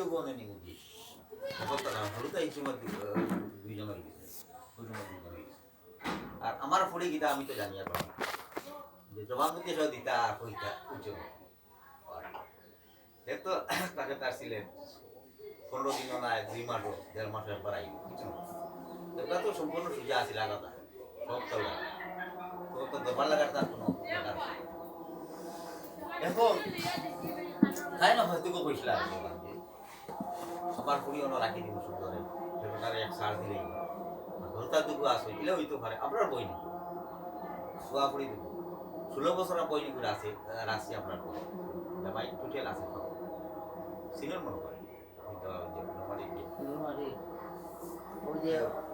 যদিও বনে নি বুঝি হলুদ এই সময় দুইজনের গেছে ওই সময় দুইজন গেছে আর আমার ফুড়ি গীতা আমি তো জানি আর যে জবানবন্দি সহ দিতা কইতা উচ্চ এ তো তাকে তার ছিলেন 15 দিনও নাই 2 মাসও 1.5 মাস একবার আই এটা তো সম্পূর্ণ সুজা আছে লাগাতা সব তো তো দরবার লাগার তার কোনো দরকার এখন তাই না হয়তো কইছিলা আমার ফুড়ি অন্য রাখি দিব সুন্দরে সেটারে এক সার দিলেই ধরতা দুগু আছে এলে হইতো পারে আপনার বই নি সোয়া ফুড়ি দিব 16 বছর বই নি করে আছে রাশি আপনার বই জামাই টোটাল আছে সিনিয়র মনে করে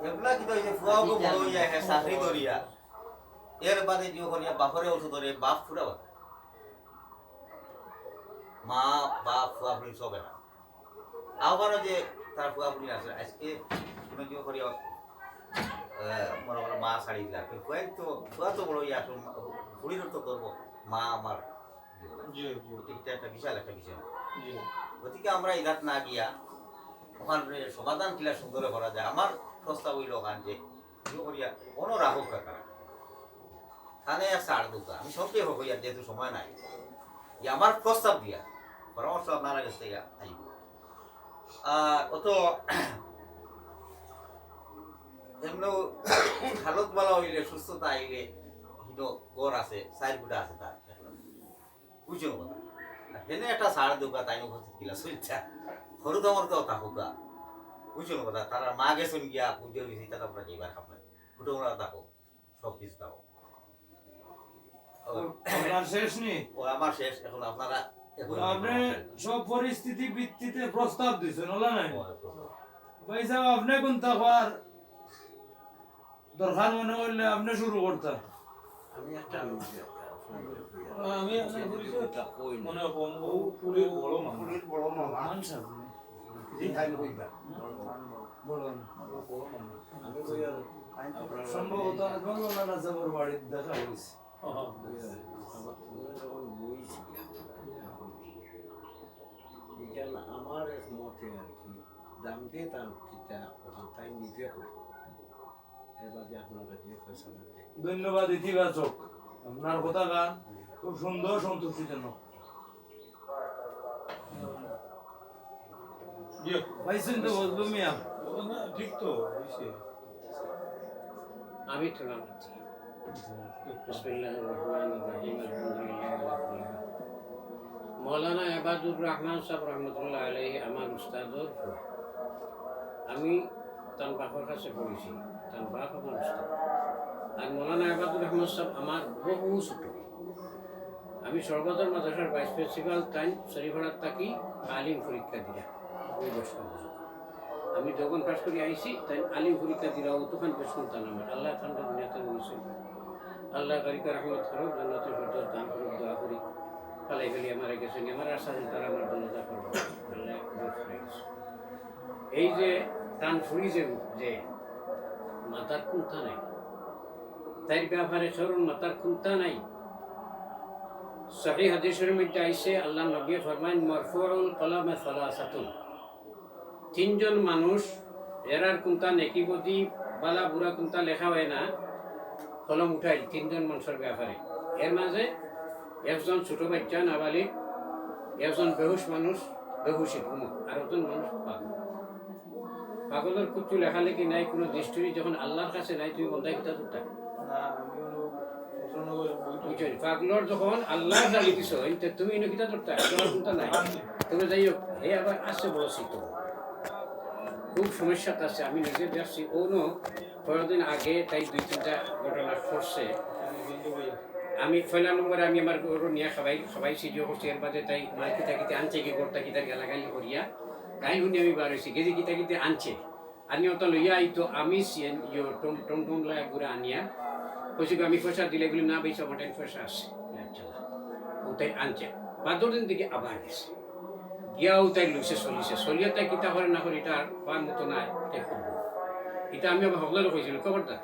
এগুলা কি তো ফুয়াও বড় হইয়া হ্যাঁ চাকরি ধরিয়া এর বাদে যে করিয়া বাপরে ওষুধ ধরে বাপ ফুরা মা বাপ ফুয়া ফুড়ি সবে না আবারও যে তার ফুয়া ফুড়ি আছে আজকে কোনো যে করিয়া মনে করো মা শাড়ি দিলা ফুয়া তো বড় ইয়া ফুড়ির তো করবো মা আমার এটা একটা বিশাল একটা বিষয় গতিকে আমরা ইলাত না গিয়া ওখানে সমাধান কিলা সুন্দরে করা যায় আমার প্রস্তাব হইল ওখান যে করিয়া কোনো রাহুক কাকা থানে ছাড় দুটা আমি সবকে হোক হইয়া যেহেতু সময় নাই যে আমার প্রস্তাব দিয়া পরামর্শ আপনারা কাছ থেকে আইব আর অত এমন হালত বলা হইলে সুস্থতা আইলে কিন্তু গড় আছে 4 ফুটা আছে তার বুঝছো কথা হেনে একটা সার দুকা তাই উপস্থিত কিলা সুইচ্ছা সরু তোমার তো থাকুকা বুঝছো কথা তারা মা গেছেন গিয়া পুজো হয়েছে তা তোমরা যেবার খাবেন ফুটো ওরা থাকো সব কিছু থাকো শেষ নি ও আমার শেষ এখন আপনারা আপনি সব পরিস্থিতি ভিত্তিতে প্রস্তাব দিছেন ওলা নাই ভাই সাহেব আপনি কোন তাকার দরকার মনে করলে আপনি শুরু করতেন আমি একটা আমি মনে কম ও পুলির বড় মান সম্ভবত আপনার বাড়ির দেখা হয়েছে আমার মতে আর কি দাম দিয়ে তার তাই নিজে এবার যে আপনারা যে ফেসলা ধন্যবাদ ইতিবাচক আপনার কথা গান খুব সুন্দর সন্তুষ্টিজনক পাইছেন তো বলবো মিয়া ঠিক তো আমি তো না বিসমিল্লাহির রহমানির রহিম আলহামদুলিল্লাহি রাব্বিল আলামিন মাওলানা ইবাদুর রহমান সাহেব রহমাতুল্লাহ আলাইহি আমার উস্তাদর আমি তার বাবার কাছে পড়েছি তার বাপ আমার উস্তাদ আর মাওলানা ইবাদুর রহমান সাহেব আমার বহু ছোট আমি সর্বদর মাদ্রাসার ভাইস প্রিন্সিপাল তাই শরীফাড়াত থাকি আলিম পরীক্ষা দিলাম 2 বছর আমি যখন পাস করে আইসি তাই আলিম পরীক্ষা দিলাম তখন বেশ শুনতাম আমার আল্লাহ ঠান্ডা দুনিয়াতে বলেছেন আল্লাহ কারিকা রহমত করো জান্নাতের ফেরদৌস দান করুক দোয়া করি পালাই গেলি আমার গেছেন আমার আশা তারা আমার দলতা করবো আল্লাহ এই যে টান ফুরি যে মাথার কুন্থা নাই তাই ব্যাপারে সরুন মাথার কুন্থা নাই সহিহ হাদিসের মধ্যে আইছে আল্লাহ নবী ফরমান মারফুউল কলাম সালাসাতুন 3 জন মানুষ এরার কুন্তা নেকি বদি বালা বুড়া কুন্তা লেখা হয় না কলম উঠাই 3 জন মানুষের ব্যাপারে এর মাঝে একজন ছোট বাচ্চা নাবালিক একজন বেহুশ মানুষ বেহুশি ঘুমো আর একজন মানুষ পাগল পাগলের কুচ্ছু লেখালেখি নাই কোনো দৃষ্টি যখন আল্লাহর কাছে নাই তুমি বন্ধাই কিতা দুটা পাগলর যখন আল্লাহ জানি দিছ তুমি এনে কিতা ধরতা কোনটা নাই তুমি যাই হোক এই আবার আসছে বড় শীত খুব সমস্যা আছে আমি নিজে দেখছি কোনো কয়েকদিন আগে তাই 2-3টা ঘটনা ঘটছে আমি পয়লা নম্বরে আমি আমার গরু নিয়ে সবাই সিডিও করছি এর বাদে তাই মার কিতা আনছে কি গোটা কিতার গালাগালি করিয়া গাই শুনি আমি বার হয়েছি গেজি কিতা আনছে আনি অত লইয়া আইতো আমি টম লাই ঘুরে আনিয়া কইছি আমি পয়সা দিলে বলি না বেশি আমার পয়সা আছে ওটাই আনছে 12 দিন থেকে আবার গেছে গিয়াও তাই লুইছে চলিয়ে তাই কিতা করে না করে এটা আর পার মতো নাই তাই করবো এটা আমি আবার হগলারও কইছিল খবরদার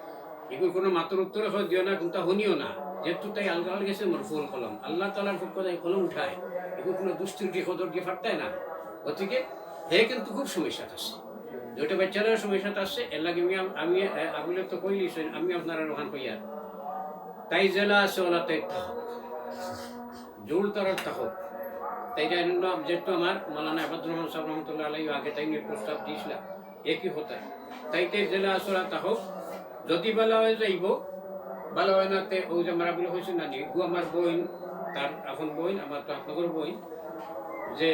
এগুলো কোনো মাত্র উত্তরে হয় দিও না কোনটা শুনিও না যেহেতু তাই আলগা গেছে মরফুল কলম আল্লাহ তাআলার পক্ষ থেকে কলম উঠায় এগুলো কোনো দুষ্টির দিয়ে খদর দিয়ে ফাটতায় না গতিকে হে কিন্তু খুব সমস্যা আছে দুইটা বাচ্চারও সমস্যা আছে এর লাগে আমি আগুলে তো কইলি আমি আপনারা ওখান কইয়া তাই জেলা আছে ওলা তাই থাকুক জোর তরফ থাকুক তাই জন্য যেহেতু আমার মৌলানা আবাদুর রহমান সাহেব রহমতুল্লাহ আলাই আগে তাই নিয়ে প্রস্তাব দিয়েছিল একই হতা তাই তাই জেলা আসলা থাকুক যদি ভালো হয়ে যাইব ভালো হয় না তে ওই যে মারা বলে হয়েছে না গু আমার বইন তার এখন বইন আমার তো আপনাদের বইন যে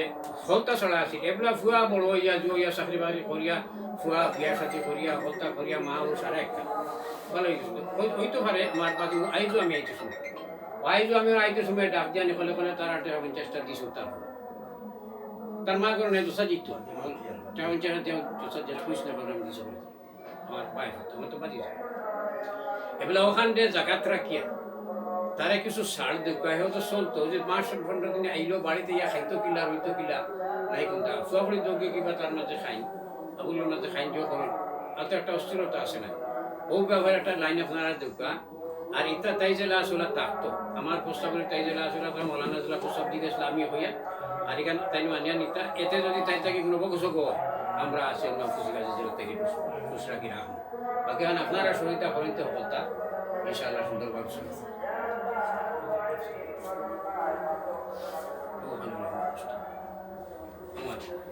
হলতা ছড়া আছে এগুলা ফুয়া বড় ইয়া জুয়া চাকরি বাকরি করিয়া ফুয়া বিয়া সাথী করিয়া হলতা করিয়া মা ও সারা একটা ভালো হইতে পারে আমার বাকি আইজো আমি আইতে সময় আইজো আমি আইতে সময় ডাক দিয়া নিকলে কলে তার 50 দিছো তার মা করে নাই দোষা জিততো 50 দিয়ে দোষা যে খুশ না করে দিছো আমার পায় তোমার তো বাজি এগুলা ওখান দিয়ে জাকাত রাখিয়া তারা কিছু সার দেখায় হয়তো চলতো যে মাস 15 দিনে আইলো বাড়িতে ইয়া খাইতো কিলা রইতো কিলা নাই কোনটা সবরি দোকে কিবা তার মাঝে খাই ওগুলোর মাঝে খাই যে করেন এত একটা অস্থিরতা আসে না ও ব্যবহার একটা লাইন আপনারা দেখা আর এটা তাই জেলা আসলে থাকতো আমার প্রস্তাবের তাই জেলা আসলে তার মৌলানা জেলা প্রস্তাব দিয়ে গেছিল আমি হইয়া আর এখানে তাই মানিয়া নিতা এতে যদি তাই তাকে নবকুশক হয় আমরা আসে খুশি কাজে জেলা থেকে খুশ রাখি রাখবো বাকি এখন আপনারা সহিতা করিতে হতা ইনশাআল্লাহ সুন্দরভাবে শুনবো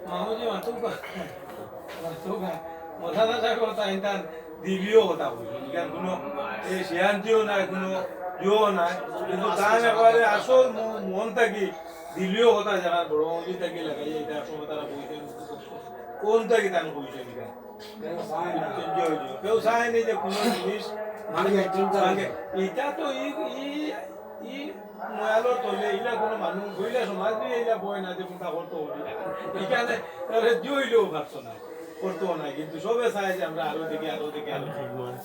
মাহুজি মাতুকা মথানা থাকো তাই তার দিবিও কথা বলছো ইকান কোনো এই শিয়ান্তিও নাই কোনো ইও নাই কিন্তু তার এবারে আসল মন থাকি দিলিও কথা যারা বড় মন্দি থাকি লাগাই এটা সময় তারা বইতে কোন থাকি তার বইছে ইকান কেউ চায় নি যে কোনো জিনিস মানে এটা তো ই ময়ালোর তলে এইলা কোনো মানুষ বইলা সমাজ দিয়ে এইলা বয় না যে কোনটা করতো এখানে দিয়েও ভাবছো না করতেও নাই কিন্তু সবে চায় যে আমরা আরো দেখি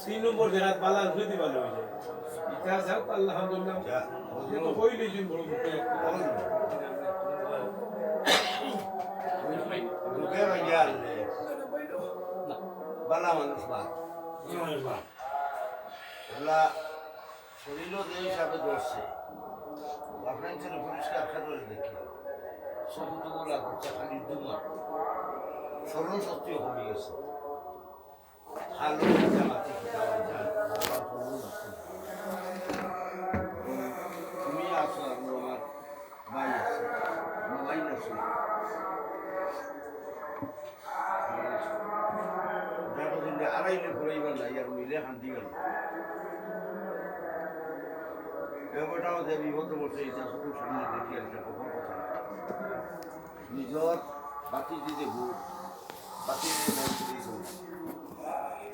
3 নম্বর জায়গা পালা যদি ভালো হয়ে যায় এটা যাও আলহামদুলিল্লাহ তো কইলি যে বড় মুখে Mujer real, bala মানুষ বা এগুলা শরীরও যে হিসাবে ধরছে আপনার ছেলে পরিষ্কার করে দেখি সবুজগুলা করছে খালি দুমা স্মরণ শক্তিও কমে গেছে ভালো জামাতে খাওয়া যায় তুমি আছো আর আমার ভাই আছে আমার ভাই আছে আড়াইলে ঘুরাইবার নাই আর মিলে শান্তি গেল ব্যাপারটাও যে বিপদে বসে এটা চকুর সামনে দেখি একটা কখন কথা নিজর বাতি দিতে ভূত বাতি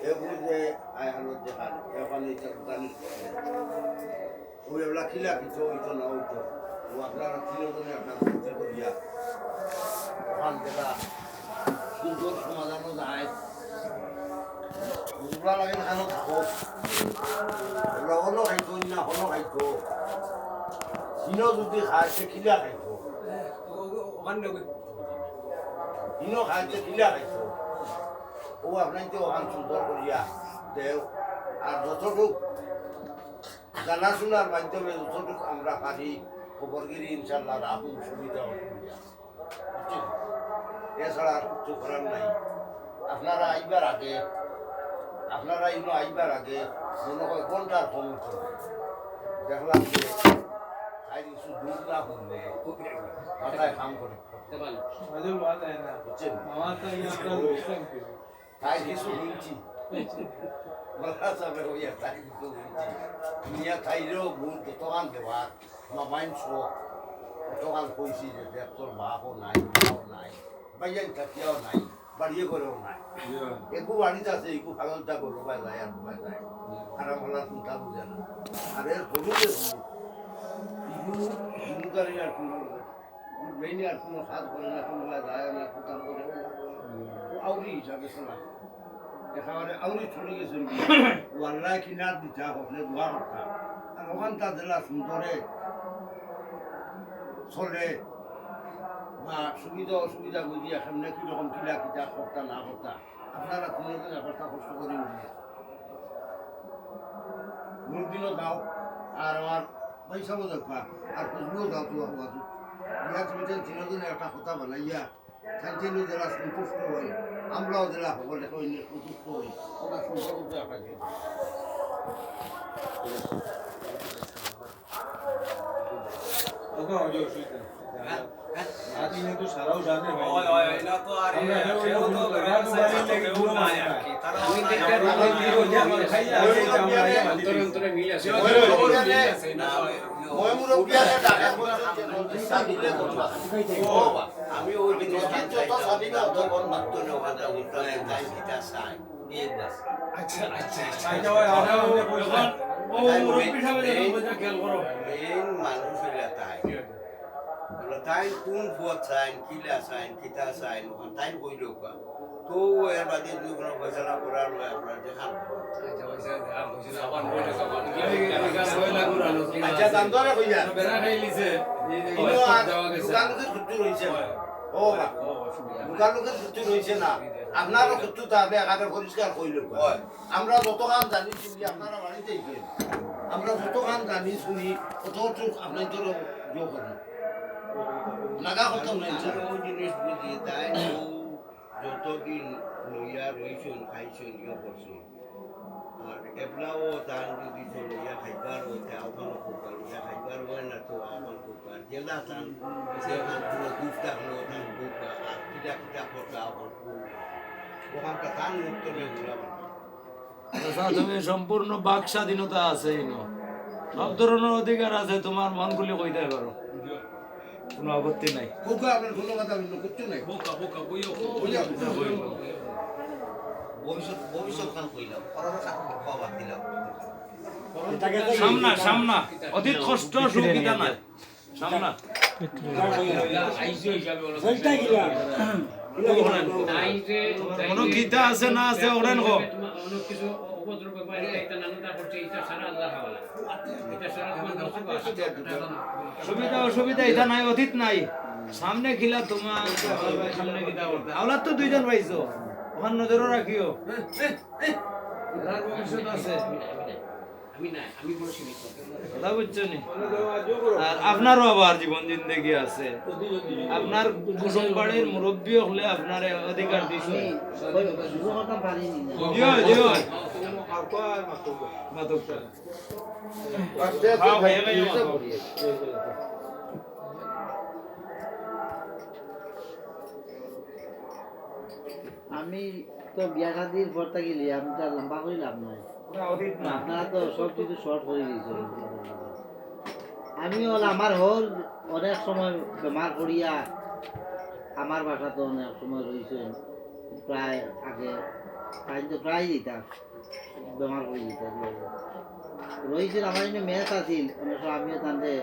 এগুলো যে আয় হালত যে হাল এখানে এটা জানি ওই এগুলা খিলা কিছু হইতো না হইতো ও আপনারা তিনজনে আপনার করতে করিয়া ওখান থেকে সুন্দর সমাধানও যায় বুঝবা লাগে খানো থাকো এগুলো হলো খাইতো না হলো খাইতো দিনও যদি খায় সে খিলা খাইতো দিনও খাইছে খিলা খাইতো ও আপনাকে ওখান সুন্দর করিয়া দেও আর যতটুক জানাশোনার মাধ্যমে যতটুক আমরা পারি খবরগিরি ইনশাল্লাহ রাখুন সুবিধা অসুবিধা এছাড়া আর কিছু করার নাই আপনারা আইবার আগে মনে হয় ঘন্টার কম করবে দেখলাম যে তাই কিছু দূর না করলে মাথায় কাম করে বুঝছেন তাই কিছু শুনছি বলা যাবে ওইয়া তাই কিছু শুনছি মিয়া তাইরেও বহুত দোকান দেওয়া মামাইন শোক দোকান কইছি যে দেখ তোর বাপও নাই মাও নাই বাইয়ান কাটিয়াও নাই বাড়িয়ে করেও নাই একু বাড়িতে আছে একু ফাগলটা করবো বা যায় আর ডুবাই যায় খারাপ হলার চিন্তা বুঝে না আর এর হলুদে হিন্দুকারী আর কোনো মেইনে আর কোনো সাজ করে না কোনো যায় না কোথাও করে আউরি হিসাবে শোনা একেবারে আউরি ছড়ে গেছেন ওয়াল্লাহ কিনার দিতা হলে দোয়া করতা আর ওখানটা জেলা সুন্দরে চলে বা সুবিধা অসুবিধা বুঝিয়া সামনে কীরকম কিলা কিতা করতা না করতা আপনারা কোনোদিন একটা কষ্ট করে নিয়ে দিনও যাও আর আমার পয়সাও দেখবা আর খুশবুও যাও তো ইয়াত মিটেন তিনদিন একটা কথা বানাইয়া শান্তিনী যারা সন্তুষ্ট হই আমরাও যারা সকলে সৈন্য সন্তুষ্ট হই ওটা সম্পর্ক একটা দিন ওকে হজর সুইতা আদি নে তো সারাও জানে ভাই ওই ওই না তো আর কেউ তো কেউ নাই আর কি তারা আমি দেখতে অন্তরে অন্তরে মিল আছে মই মুরব্বিয়ারে ডাকা সাবিলে কথা ও বা আমি ওই দিন যত সাবিলে অধবন মাত্র নওয়াজা উঠলে তাই কিটা চাই एक बस আচ্ছা আচ্ছা আইতা ভাই আধা ঘন্টা পয়সা ও মুরব্বি সাহেব বলে খেয়াল করো মেন মানুষ হইলা তাই কোন পথ চাইন কিলা চাইন কিতা চাইন তাই কইল কা তো এর বাদে দুই কোনো ফয়সালা করার লয় আপনারা দেখান আচ্ছা পয়সা দাম বুঝি না আবার বলে সবান আমি গাছ হইলা গুরানো আচ্ছা দাম ধরে কইয়া বেড়া খাইলিছে ইনো দোকান লোকের ছুটি রইছে ও বা দোকান লোকের ছুটি রইছে না আপনারও ছুটি তাহলে একারে পরিষ্কার কইল আমরা যত কাম জানি শুনি আপনারা বাড়িতেই করেন আমরা যত কাম জানি শুনি অত আপনার তোর যোগ করেন লাগা হতো না ওই জিনিস বুঝি তাই যতদিন লইয়া রইছুন খাইছুন ইয়ে করছুন আর এবলাও তান যদি তো লইয়া খাইবার হইতে আহ্বান করবার লইয়া খাইবার হয় না তো আহ্বান করবার জেলা তান সে তান কোনো দুধ থাকলো তান করবা আর কিটা কিটা করতে আহ্বান করবো ওখানটা তান মুক্ত নিয়ে ঘুরাবার তুমি সম্পূর্ণ বাক স্বাধীনতা আছে ইনো সব ধরনের অধিকার আছে তোমার মন খুলে কইতে পারো কোনো আপত্তি নাই খুব আপনার কোনো কথা কিচ্ছু নাই বোকা বোকা বইও ভবিষ্যৎ ভবিষ্যৎ খান কইলাম খাওয়া দিলাম সামনা সামনা অধিক কষ্ট সুবিধা নাই সামনা আইসো হিসাবে বলো কোনো গীতা আছে না আছে ওরেন গো অনেক কিছু উপদ্রব ব্যাপারে একটা নানাটা করছে এটা সারা আল্লাহ হাওয়ালা এটা সারা তোমার সুবিধা অসুবিধা এটা নাই অতীত নাই সামনে খিলা তোমার সামনে গীতা করতে আওলাদ তো দুইজন পাইছো ওখান নজরও রাখিও এরার ভবিষ্যৎ আছে আমি না আমি বড় সীমিত কথা বুঝছো নি আর আপনারও আবার জীবন জিন্দেগি আছে আপনার কুসুম বাড়ির মুরব্বী হলে আপনার অধিকার দিছে দিও দিও মাতক হ্যাঁ ভাই ভাই আমি তো বিয়া শাদির পর গেলি আমি তো আর লম্বা করে লাভ নাই অতীত না আপনারা তো সব কিছু শর্ট করে দিয়েছে আমি হল আমার হল অনেক সময় বেমার করিয়া আমার বাসা তো অনেক সময় রয়েছে প্রায় আগে টাইম তো প্রায় দিতাম বেমার করে দিতাম রয়েছিল আমার এখানে ম্যাচ আছিল অনেক সময় আমিও তাতে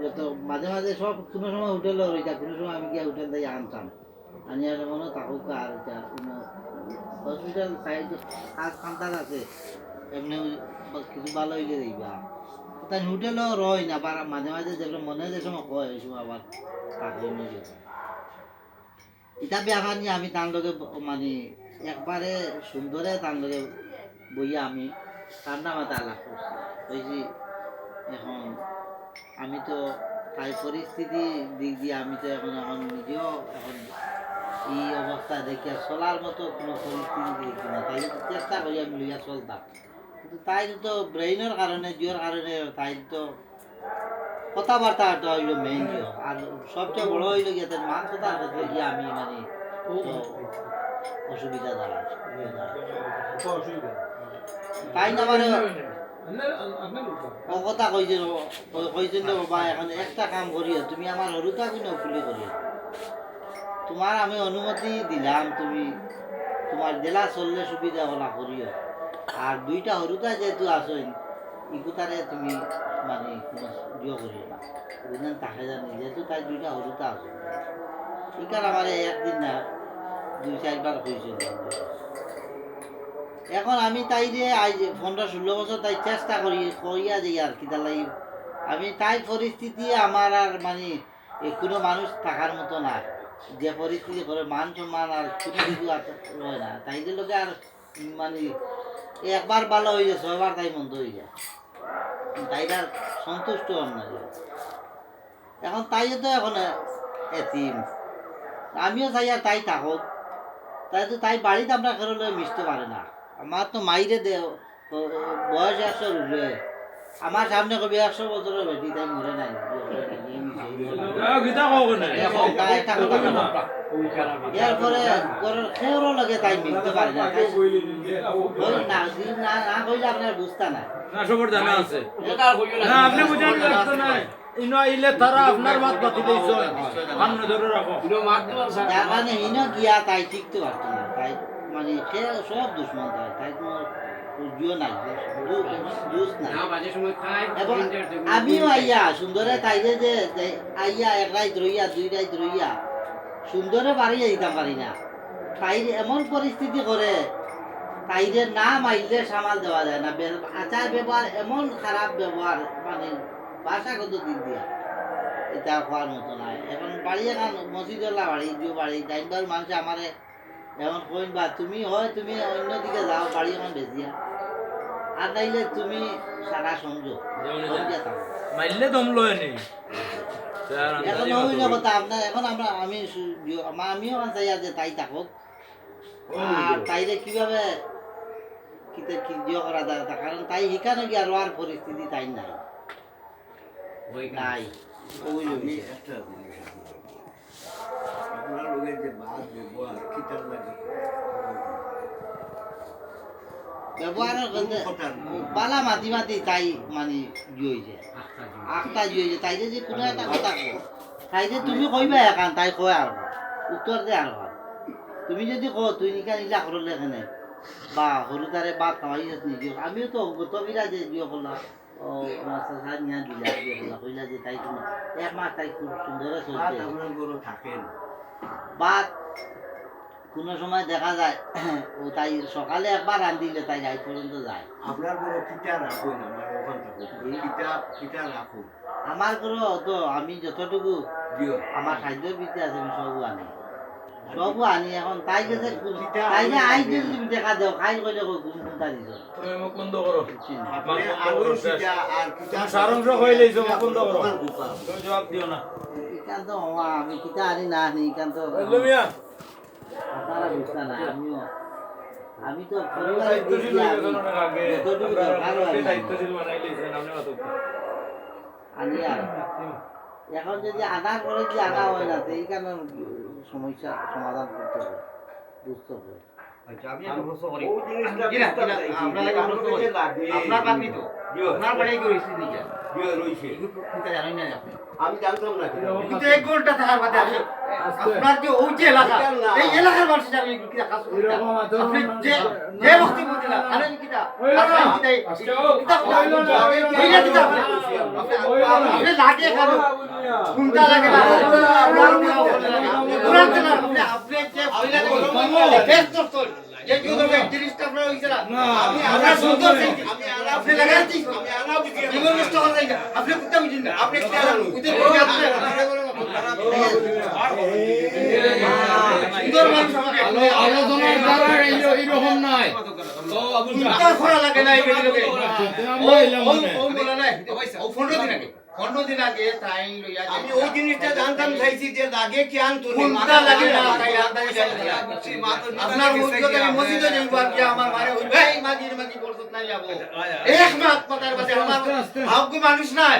যত মাঝে মাঝে সব কোনো সময় হোটেলও রয়েছে কোনো সময় আমি গিয়ে হোটেল দিয়ে আনতাম আনিয়া মনে থাকুক আর হসপিটাল সাইড কাজ কান্তার আছে এমনি কিছু ভালো হইলে দেখবা তাই হোটেলও রয় না আবার মাঝে মাঝে যেগুলো মনে যে সময় হয় ওই সময় আবার তাকে নিয়ে যেত এটা ব্যাপার নিয়ে আমি তার লগে মানে একবারে সুন্দরে তার লগে বইয়া আমি ঠান্ডা মাথা আলাপ করছি বলছি এখন আমি তো তাই পরিস্থিতি দিক দিয়ে আমি তো এখন এখন নিজেও এখন এই অবস্থা দেখে চলার মতো কোনো পরিস্থিতি দেখি না তাই চেষ্টা করি আমি লইয়া চলতাম কিন্তু তাই তো ব্রেইনের কারণে জিওর কারণে তাই তো কথাবার্তাটা হইলো মেইন জিও আর সবচেয়ে বড় হইলো গিয়ে তার মান কথা গিয়ে আমি মানে অসুবিধা দাঁড়ায় তাই না মানে ও কথা কইছিল বাবা এখন একটা কাম করিও তুমি আমার হরুতা কিনো ফুলি করিও তোমার আমি অনুমতি দিলাম তুমি তোমার জেলা চললে সুবিধা হলা করিও আর দুইটা হরুতা যেহেতু আসেন ইকুতারে তুমি মানে কোনো ইয়ে করিও না বুঝলেন তাকে জানি যেহেতু তাই দুইটা হরুতা আছে ইকার আমার একদিন না 2-4 বার হয়েছিল এখন আমি তাই যে আজ 15-16 বছর তাই চেষ্টা করি করিয়া যাই আর কি তার লাগি আমি তাই পরিস্থিতি আমার আর মানে কোনো মানুষ থাকার মতো না যে পরিস্থিতি করে মান সম্মান আর কোনো কিছু হয় না তাই যে লোকে আর মানে একবার ভালো হয়ে যায় 6 বার তাই মন্দ হয়ে যায় তাই আর সন্তুষ্ট হন না এখন তাই তো এখন এতিম আমিও চাই আর তাই থাকুক। তাই তো তাই বাড়িতে আমরা খেলে মিশতে পারে না। আমার তো মাইরে দে বয়স 100 উঠবে, আমার সামনে কবি 100 বছরের বেটি তাই মরে নাই। এরপরে খেয়েও লাগে তাই মিলতে পারে না, না কইলে আপনার বুঝতে না। না সবার জানা আছে না, আপনি বুঝেন লাগতো না ইনো আইলে তারা আপনার মাত বাতি দিয়েছে সামনে ধরে রাখো যার কারণে ইনো গিয়া তাই টিকতে পারতো না, তাই মানে সে সব দুশ্মন তাই, তাই তোমার জিও নাই দুষ নাই। না বাজে সময় খায় এবং আমিও আইয়া সুন্দরে তাইরে যে আইয়া 1 রাত রইয়া 2 রাত রইয়া সুন্দরে বাড়িয়ে দিতাম পারি না। তাইরে এমন পরিস্থিতি করে তাইরে না মাইলে সামাল দেওয়া যায় না। আচার ব্যবহার এমন খারাপ ব্যবহার, মানে ভাষাগত দিক দিয়া এটা হওয়ার মতো নয়। এখন বাড়ি এখন মসজিদওয়ালা বাড়ি যে বাড়ি ডাইনবার মানুষ আমারে এমন কইন বা তুমি হয় তুমি অন্যদিকে যাও বাড়ি এখন বেজিয়া, আর নাইলে তুমি সারা সংযোগ মাইলে দম লয় নি এখন অন্য কথা আপনার। এখন আমিও চাই যে তাই থাকুক, আর তাইরে কিভাবে করা যায়, কারণ তাই শিখানো গিয়ে আর পরিস্থিতি তাই নাই নাই। আমি একটা জিনিস আপনার লোকের যে বাদ ব্যবহার কিতার লাগে ব্যবহারের বালা মাতি মাতি তাই মানে হয়েছে আখটা হয়েছে। তাইরে যে কোনো একটা কথা কো তাইরে তুমি কইবা একান তাই কয় আর উত্তর দে আর তুমি যদি কো তুই নিকা নিলা করলে এখানে বা সরু তারে বাদ খাওয়াই নিজে। আমিও তো গত বিরা যে জিও করলাম ও মাস্টার সাহেব নিয়ে দিলা জিও করলাম কইলা যে তাই তুমি 1 মাস তাই খুব সুন্দর চলছে। আপনার গরু থাকেন বাদ কোনো সময় দেখা যায় ও তাই সকালে একবার রান্ধিলে তাই রাত পর্যন্ত যায়। আপনার গরু কিতা রাখুন আমার ওখান থাকুন কিতা রাখুন আমার করে তো আমি যতটুকু দিও আমার খাদ্যের ভিতরে আছে আমি সবও আনি এখন তাই গেছে তাই যে আই দিয়ে তুমি দেখা দাও খাই কইলে ঘুম কোনটা দিছ তুমি মুখ বন্ধ করো আপনি আলু সিজা আর কিতা সারাংশ কইলেইছো মুখ বন্ধ করো তুমি জবাব দিও না ইকান তো আমি কিতা আনি না আনি ইকান তো লমিয়া আপনারা বুঝতা না। আমি তো দায়িত্বশীল হয়ে গেছেন অনেক আগে যতটুকু দরকার হয় আমি দায়িত্বশীল বানাইলেছেন আপনি মাতো আনি আর এখন যদি আনার পরে যদি আনা হয় না তো এই কারণে সমস্যা সমাধান করতে হবে, বুঝতে হবে। আমি একটা প্রশ্ন করি আপনার বাকি তো আপনার বাড়ি গেছি নিকা রইছে এটা জানেন না আপনি আমি জানতাম না কিন্তু 1 ঘন্টা থাকার বাদে আপনার যে ওই যে এলাকা এই এলাকার মানুষ জানেন কি কাজ করে আপনি যে যে বক্তব্য দিলেন আরে কিটা আপনি লাগে কেন কোনটা লাগে না আপনি যে ব্যস্ত যে জিনিসটা আপনার হইছিল আমি আমরা সুন্দর আমি আপনি লাগাইছি আমি আলাপ জীবন নষ্ট করে না আপনি কুত্তা বুঝেন না আপনি কি জানেন কুত্তা বুঝে আপনি সুন্দর মানুষ আমাকে আলোচনার দ্বারা এইরকম নাই কুত্তা খরা লাগে না এই বেদিকে ও বলা নাই ও 15 দিন আগে তাই লইয়া আমি ওই জিনিসটা জানতাম চাইছি যে লাগে কি আন তুমি মাথা লাগে না তাই আন্দাজ চাইছি আপনার মুখে আমি মসজিদে যাইব আর কি আমার মারে ওই ভাই মাগি বলছত নাই যাব এক মাস কথার বাদে আমার ভাগ্য মানুষ নাই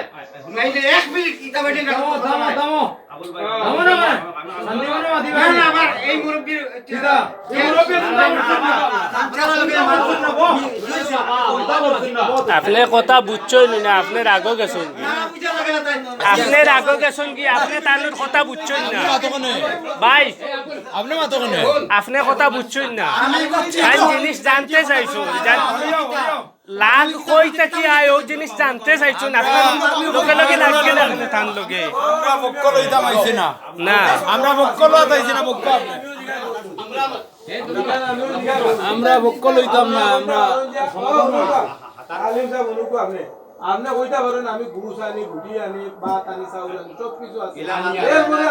নাইলে 1 মিনিট কি কাবাডি না দাও আবুল ভাই দাও না শান্তি করে মাদি ভাই না আমার এই মুরব্বি কিদা এই মুরব্বি আপনি কথা বুঝছই না, আপনার আগো গেছেন আপনার আগো গেছেন কি আপনি তার কথা বুঝছই না ভাই আপনি মাতো কোনে আপনি কথা বুঝছই না তাই জিনিস জানতে চাইছো লাগ কইতে কি আয় ও জিনিস জানতে চাইছো না আপনার লোকে লোকে লাগবে না আপনি তার লোকে আমরা বক্কল হইতাম আইছি না না আমরা বক্কল হইতাইছি না বক্কল আমরা বক্কল হইতাম না আমরা আলিম সাহেব বলুক আপনি কইতা পারেন আমি গুরু আনি রুটি আনি ভাত আনি চাউল আনি সব কিছু আছে এরপরে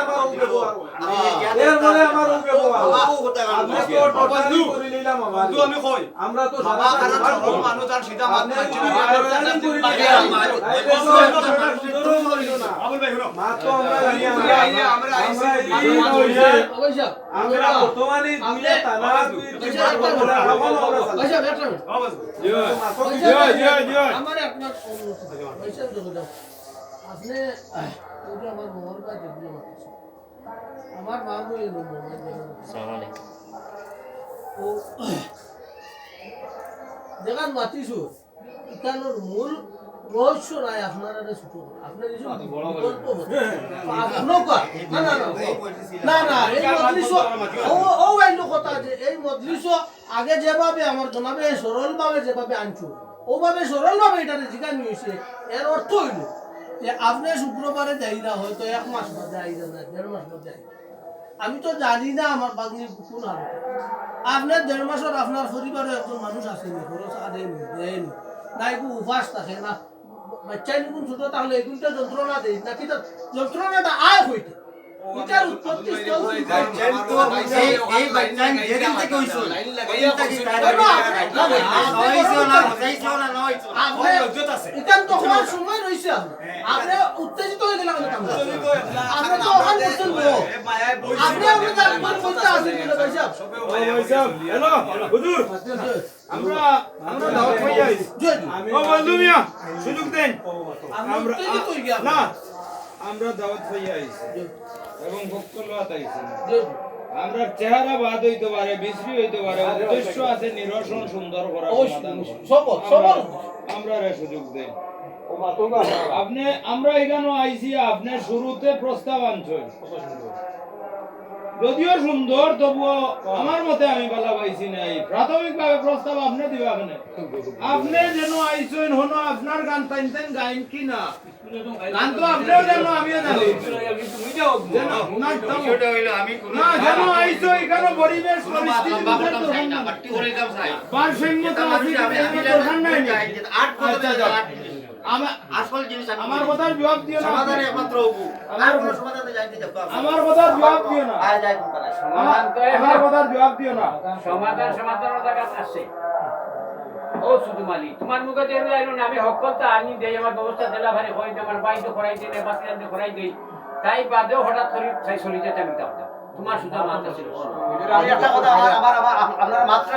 আমার ব্যবহার আমরা তো টোটালি করে নিলাম আমার আমি কই আমরা তো বাবা সারা কারণ সরল মানুষ আর সিধা মাত মারছি আবুল ভাই শুনো মা তো আমরা জানি আমরা আইছি আমরা বর্তমানে দুইয়া টানা আমার আপনার আপনি আমার মোহর বা যেগুলো মারতেছে আমার মা বলে ও যেখান মাতিছো এখানোর মূল রহস্য নাই আপনারা ছোট আপনার এই মজলিস ও আইলো কথা যে এই মজলিস আগে যেভাবে আমার জনাবে সরল ভাবে যেভাবে আনছো ওভাবে সরল ভাবে এটা জিজ্ঞাসা হয়েছে এর অর্থ হইল যে আপনি শুক্রবারে যাই না হয়তো 1 মাস বাদে আইরা না 1.5 মাস বাদে আইরা আমি তো জানি না আমার বাগনি কোন হালত আপনার 1.5 মাসের আপনার পরিবারে একজন মানুষ আসেনি খরচ আদেন দেন নাই কো উপাস থাকে না বাচ্চা নিকুন ছোট তাহলে এগুনটা যন্ত্রণা দেয় নাকি তো যন্ত্রণাটা আয় হইতে এটার উৎপত্তি স্থল এই বাচ্চান যেদিন থেকে হইছো এখান তো হওয়ার সময় রয়েছে আপনি উত্তেজিত হয়ে গেলেন আপনি তো ওখান করছেন আপনি আপনার করতে আসেন হ্যালো হুজুর আমরা দাওয়াত হইয়া ও বন্ধু মিয়া সুযোগ দেন আমরা না আমরা দাওয়াত হইয়া আইছি এবং বক্তব্য আইছি আমরা চেহারা বাদ হইতে পারে বিশ্রী হইতে পারে উদ্দেশ্য আছে নিরসন সুন্দর করা আমরা রে সুযোগ দেন আপনি আমরা এখানে আইছি আপনি শুরুতে প্রস্তাব আনছেন যদিও সুন্দর তবুও আমার মতে আমি বলা পাইছি নাই প্রাথমিকভাবে প্রস্তাব আপনি দিবেন আপনি যেন আইছেন হনো আপনার গান টাইনতেন গাইন কি না গান তো আপনিও জানো আমিও জানি না যেন আইছো এখানে পরিবেশ পরিস্থিতি ভারসাম্যতা আছে দরকার নাই আমার কথার জবাব দিও না আমার কথার জবাব দিও না আমার কথার জবাব দিও না সমাধানের জায়গা আছে ও শুধু মালিক তোমার মুখে দিয়ে আইলো না আমি হকলতা আনি দেই আমার ব্যবস্থা দিলা ভারে কই দে আমার বাইতে করাই দিলে বাতিলাতে করাই দেই তাই বাদেও হঠাৎ করে চাই চলে যেতে আমি তাও তোমার শুধু মাথা ছিল আমি একটা কথা আমার আপনার মাত্র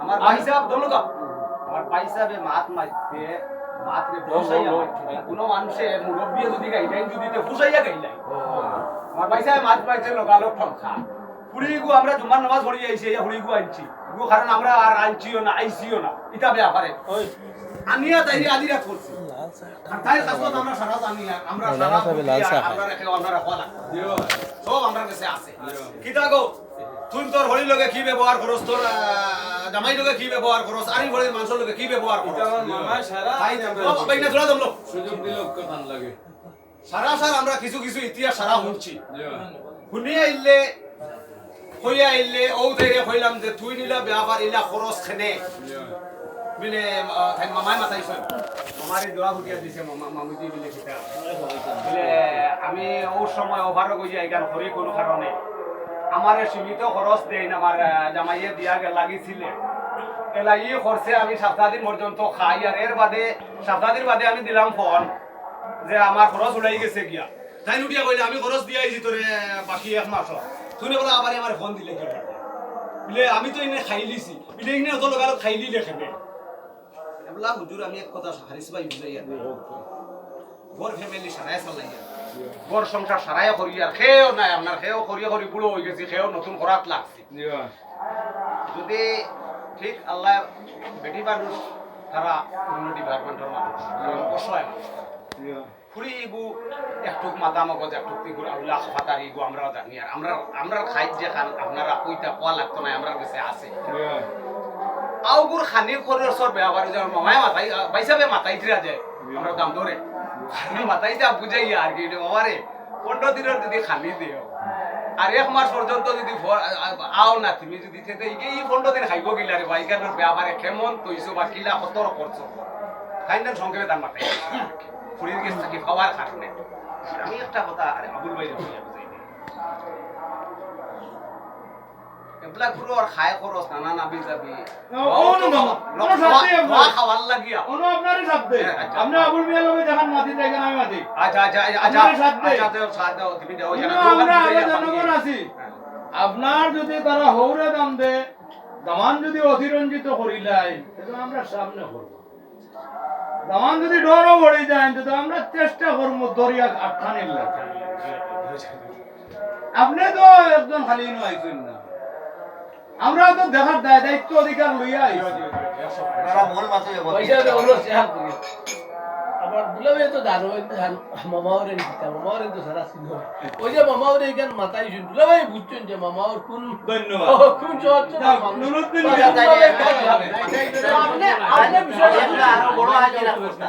আমার ভাই সাহেব দলকা আমার ভাই সাহেবে মাত মারতে মাত্রে বসাইয়া কোন মানুষে মুরব্বী যদি গাইলেন যদি তে ফুসাইয়া গাইলাই আমার ভাই সাহেব মাত মারতে লোকালোক ঠমখা হুড়িগু আমরা জুমার নামাজ পড়ি আইছি এই হুড়িগু আনছি গো কারণ আমরা আর আনছিও না আইছিও না এটা ব্যাপারে আনিয়া তাইরে আদি রাত করছি তাই কাজত আমরা সারা জানি আমরা সারা আমরা রেখে আমরা রাখা সব আমরা কাছে আছে কিটা গো তুই তোর হরি লগে কি ব্যবহার করস তোর জামাই লগে কি ব্যবহার করস আরি হরির মাংস লগে কি ব্যবহার করস মামা সারা বাইনা তোরা দমলো সুযোগ দিলে কথা লাগে সারা সার আমরা কিছু কিছু ইতিহাস সারা শুনছি শুনি আইলে হইয়া আইলে ও দেরে হইলাম যে তুই নিলা ব্যবহার ইলা খরচ খেনে বিলে তাই মামাই মাতাইছ আমারে দোয়া হুটিয়া দিছে মামুজি বিলে কিতা বিলে আমি ওই সময় ওভার গই আইগান হরি কোনো কারণে আমার সীমিত খরচ দেই না আমার জামাইয়ে দিয়া লাগিছিল এলা ই খরচে আমি 7 দিন পর্যন্ত খাই আর এর বাদে 7 দিন বাদে আমি দিলাম ফোন যে আমার খরচ উড়াই গেছে গিয়া তাই উঠিয়া কইলে আমি খরচ দিয়া আইছি তোরে বাকি 1 মাস তুই বলে আবার আমার ফোন দিলে কি বিলে আমি তো এনে খাই লিছি বিলে এনে তো লগালো খাইলি লেখবে এবলা হুজুর আমি এক কথা হারিস ভাই বুঝাইয়া বড় ফ্যামিলি সারায় চালাইয়া বড় সংসার সারায় করি আর খেও নাই আপনার খেও করিয়া করি বুড়ো হয়ে গেছি খেও নতুন খরাক লাগছে যদি ঠিক আল্লাহ বেটি মানুষ তারা অন্য ডিপার্টমেন্টের মানুষ অসহায় মানুষ ফুরি ইগু একটুক মাথা মগজ একটুক ইগুর আউলা ফাতার ইগু আমরা জানি আর আমরা খাই যে খান আপনারা কইতা কোয়া লাগতো না আমরা কাছে আছে আউগুর খানি খরচর ব্যবহার যে মামায় মাথায় বাইসাবে মাথায় ফিরা যায় আমরা দাম ধরে খানি মাথায় যা বুঝাইয়া আর কি বাবারে 15 দিনের যদি খানি দিও আর 1 মাস পর্যন্ত যদি আও না তুমি যদি খেতে এই 15 দিন খাইব গিলা রে বাইকানোর ব্যবহারে কেমন তৈছো বা কিলা কত করছো খাইনার সঙ্গে দাম মাথায় ফুরির গেছ থাকি খাওয়ার কারণে আমি একটা কথা আরে আবুল ভাই বুঝাই এবলা গুলো আর খায় খরচ নানা নাবি যাবি খাওয়ার লাগিয়া কোনো আপনারই শব্দে আপনি আবুল মিয়া লগে দেখান মাটি দেখেন আমি মাটি আচ্ছা আচ্ছা আচ্ছা সাথ দাও তুমি দাও আমরা জনগণ আছি আপনার যদি তারা হৌরে দাম দে দামান যদি অতিরঞ্জিত করিলাই তো আমরা সামনে করব দামান যদি ডরও পড়ে যায় তো আমরা চেষ্টা করব দরিয়া আটখানির লাগে আপনি তো একজন খালি নয়ছেন না আমরা তো দেখার দায়িত্ব অধিকার লইয়া আইছি আপনারা মন মাঝে পয়সা দে হলো শেয়ার করি আমার দুলাবে তো দারো মামাওরে নিতা মামাওরে তো সারা সিন ওই যে মামাওরে এখান মাথায় শুন দুলাবে বুঝছেন যে মামাওর কোন ধন্যবাদ কোন চর্চা নুরুদ্দিন আপনি আপনি বিষয় আরো বড় হাজিরা করতা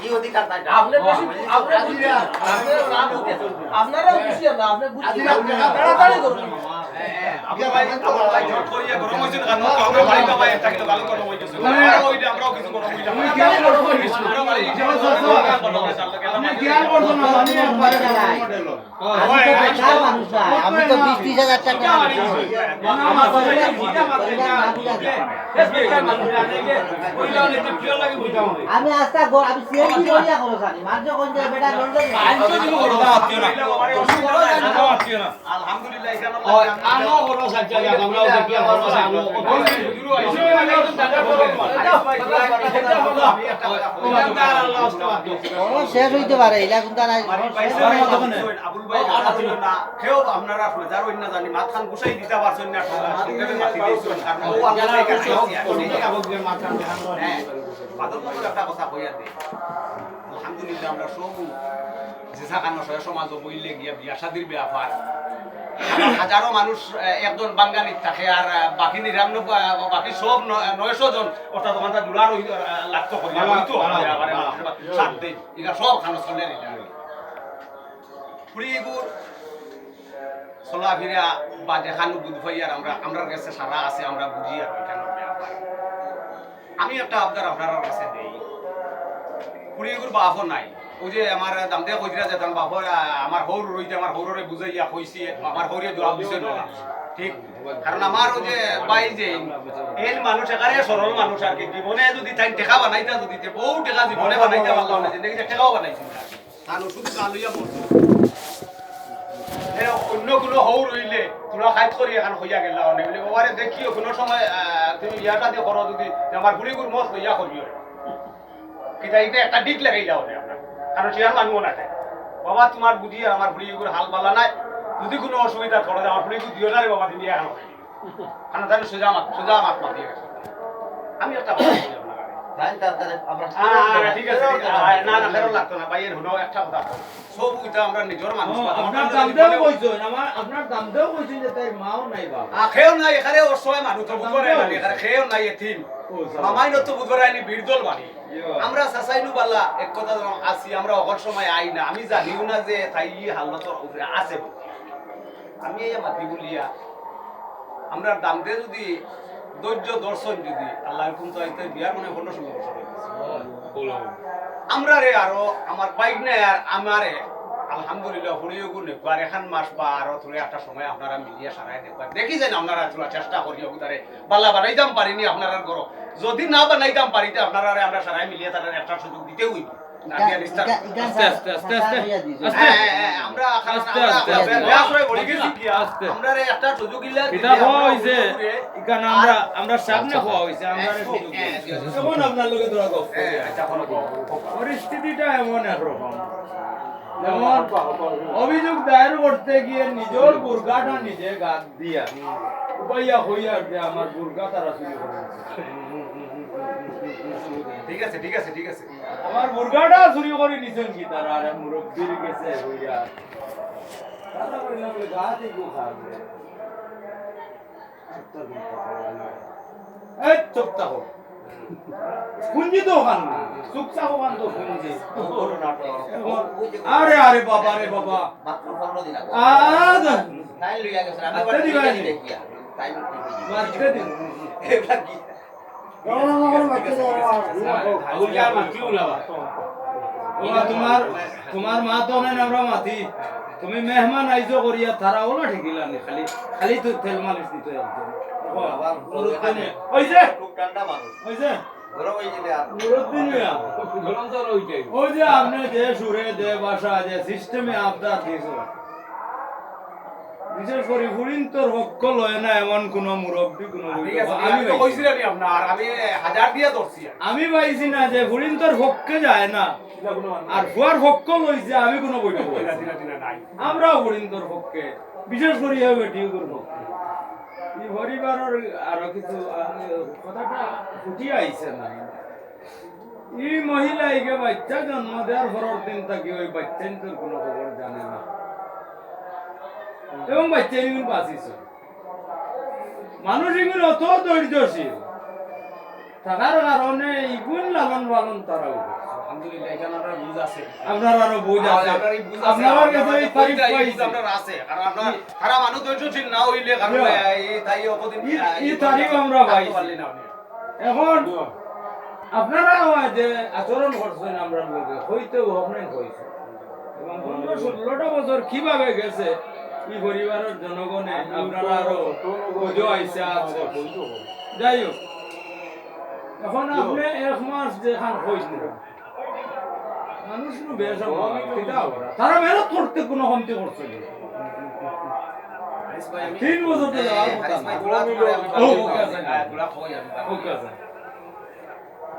এই অধিকার তাই আপনি বেশি আপনি বুঝছেন আপনারা খুশি না আপনি বুঝছেন তাড়াতাড়ি করুন আমরা ভাই জোট করিয়া গরম হইছে না আমরা বাড়িতে ভাই একটা কিলো ভালো গরম হইছে আমরাও কিছু গরম হইছে আমি কি আর করব আমরা বাড়ি আপনি কি আর করব না আমি পারে না আমি তো 20-30,000 টাকা আমি আস্তা আমি সিএনজি করিয়া করো জানি মাঝে কোন যে বেটা লন্ডন আলহামদুলিল্লাহ এখানে আনো বড় সাজ্জা আমরাও দেখি আমরা আনো শেষ হইতে পারে এটা কোনটা নাই আবুল ভাই না কেউ আপনারা যার অন্য জানি মাথান গুছাই দিতে পারছেন না মাটি দিয়েছেন কারণ ও আপনারা এখানে বাদল একটা কথা কইয়া দে আলহামদুলিল্লাহ আমরা সব যে সাকানো সমাজ বইলে গিয়া বিয়া শাদির ব্যাপার হাজারো মানুষ একজন বাঙ্গালির থাকে আর বাকি 99 বাকি সব 900 জন ওটা দোকানটা দুলার লাগতো করিয়া হইতো আবার সাত দিন ইগা সব খানো চলে নিলা পুরিগুর চলা ফিরা বা দেখানো বুঝ ভাই আর আমরা কাছে সারা আছে আমরা বুঝি আর ওইখানে ব্যাপার আমি একটা আবদার আপনার কাছে দেই পুরিগুর বাফও নাই ওই যে আমার দাম দিয়ে কইরা যেতাম বাপর আমার হৌর রইতে আমার হৌরে বুঝাইয়া কইছি আমার হৌরে জবাব দিছে না ঠিক কারণ আমার ওই যে বাই যে এল মানুষ একারে সরল মানুষ আর কি জীবনে যদি তাই টাকা বানাইতা যদি বহু টাকা জীবনে বানাইতে পারলাম না জিন্দগিতে টাকাও বানাইছি কারণ শুধু কালুইয়া মরতো অন্য কোনো হৌ রইলে তোরা খাইত করি এখন হইয়া গেল অনেক বলে বাবারে দেখিও কোনো সময় তুমি ইয়াটা দিয়ে করো যদি আমার বুড়িগুর মত লইয়া করিও কিতা এটা একটা দিক লাগাই যাও আপনার কারণ সে আর মানবো না বাবা তোমার বুঝি আর আমার বুড়িগুর হাল বালা নাই যদি কোনো অসুবিধা ধরে আমার বুড়িগুর দিও না রে বাবা তুমি এখন কারণ তাহলে সোজা মাত মাতিয়ে গেছে আমি একটা কথা বলি আপনার ঠিক আছে না না ফেরত লাগতো না ভাইয়ের হলো একটা কথা সব ওইটা আমরা নিজের মানুষ আপনার দাম দেও কইছেন আমার আপনার দাম দেও কইছেন যে তাই মাও নাই বাবা খেয়েও নাই এখানে অসহায় মানুষ তো বুঝবারে না এখানে খেয়েও নাই এতিম মামাই তো বুঝবারে আনি বিরদল বাড়ি আমরা সাসাইনু বালা এক কথা আসি আমরা অকল সময় আই না আমি জানিও না যে তাই হালতর উপরে আছে আমি এই মাতি বলিয়া আমরা দাম দে যদি ধৈর্য দর্শন যদি আল্লাহ এরকম তো আইতে বিয়ার মনে 15 বছর আমরা রে আরো আমার বাইক নেই আর আমারে আলহামদুলিল্লাহ হরিও গুণ আর এখন মাস বা আরো থোড়ে একটা সময় আপনারা মিলিয়ে সারাই দেখবেন দেখি যেন আপনারা তোলা চেষ্টা করিও তারে বালা বানাইতাম পারিনি আপনারা ঘর যদি না বানাইতাম পারিতে আপনারা আমরা সারাই মিলিয়ে তাদের একটা সুযোগ দিতে হইব পরিস্থিতিটা এমন একরকম যেমন অভিযোগ দায়ের করতে গিয়ে নিজের বুর্গাটা নিজে গাছ দিয়া উপাইয়া হইয়া যে আমার বুর্গা তারা চুরি করে ঠিক আছে ঠিক আছে ঠিক আছে আমার মুরগাটা চুরি করে নিছেন কি তারা আর মুরব্বির গেছে হইয়া তারা কইলা বলে গাছ একটু খাবে এই চুপ থাকো কুঞ্জি তো ওখান না চুপ থাকো ওখান তো কুঞ্জি আরে আরে বাবা রে বাবা মাত্র 15 দিন আগে তাই লইয়া গেছে আমি বাড়ি দেখিয়া তাই মাঝে দিন এটা কি ওলা তোমার মা তো নাই আমরা মাতি তুমি মেহমান আইজো করিয়া তারা ওলা ঠিকিলা নি খালি খালি তো তেল মালিশ দিতে একদম ওইছে খুব ঠান্ডা মানুষ ওইছে গরম হয়ে গেলে আর নুরুদ্দিন মিয়া ওই যে আপনি যে সুরে যে ভাষা যে সিস্টেমে আপনার দিয়েছো বিশেষ করে হুড়িন্তর হক্ক লয় না এমন কোন মুরব্বী কোন আমি পাইছি না যে হুড়িন্তর হককে যায় না আর ফুয়ার হক্ক লইছে আমি কোনো বৈঠক আমরাও হুড়িন্তর হককে বিশেষ করে বেটিও করবো এই পরিবারের আরো কিছু কথাটা ফুটিয়ে আইছে না এই মহিলা একে বাচ্চা জন্ম দেওয়ার পরের দিন থাকি ওই বাচ্চা তোর কোনো খবর জানে না এবং বাচ্চা এগুলো বাঁচিছে মানুষ এগুলো অত ধৈর্যশীল থাকার কারণে ইগুন লালন পালন তারা আলহামদুলিল্লাহ এখানে আমরা বুঝ আছে আপনার আরো বুঝ আছে আপনার কাছে এই তারিফ পাইছি আপনার আছে কারণ আপনার খারাপ মানুষ ধৈর্যশীল না হইলে কারণ এই তাই অপদিন এই তারিফ আমরা পাইছি এখন আপনারা যে আচরণ করছেন আমরা লোকে হইতে আপনার হইছে এবং 15-16টা বছর কিভাবে গেছে এই পরিবারের জনগণে আপনারা আরো বুঝো আইসা আছে যাই হোক এখন আপনি এক মাস যেখান হইছে মানুষ বেশ তারা মেহনত করতে কোনো কমতি করছে না 3 বছর তো যাওয়ার কথা না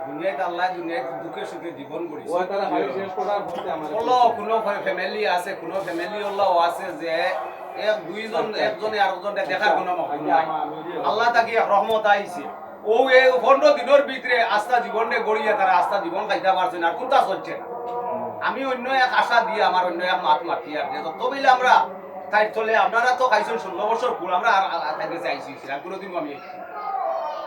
দুনিয়াতে আল্লাহ দুনিয়াতে দুঃখে সুখে জীবন করেছে ওই তারা হাই শেষ করার পথে আমার কোনো ফ্যামিলি আছে কোনো ফ্যামিলি আল্লাহ আছে যে এক দুইজন একজনে আরেকজনকে দেখার কোনো মহল নাই আল্লাহ তাকে রহমত আইছে ও এই 15 দিনের ভিতরে আস্থা জীবনে গড়িয়ে তারা আস্থা জীবন খাইতে পারছে না কোনটা চলছে আমি অন্য এক আশা দিয়ে আমার অন্য এক মাত মাতি আর যে তত বলে আমরা তাই চলে আপনারা তো খাইছেন 16 বছর পুরো আমরা আর তাকে চাইছি সেটা কোনোদিন আমি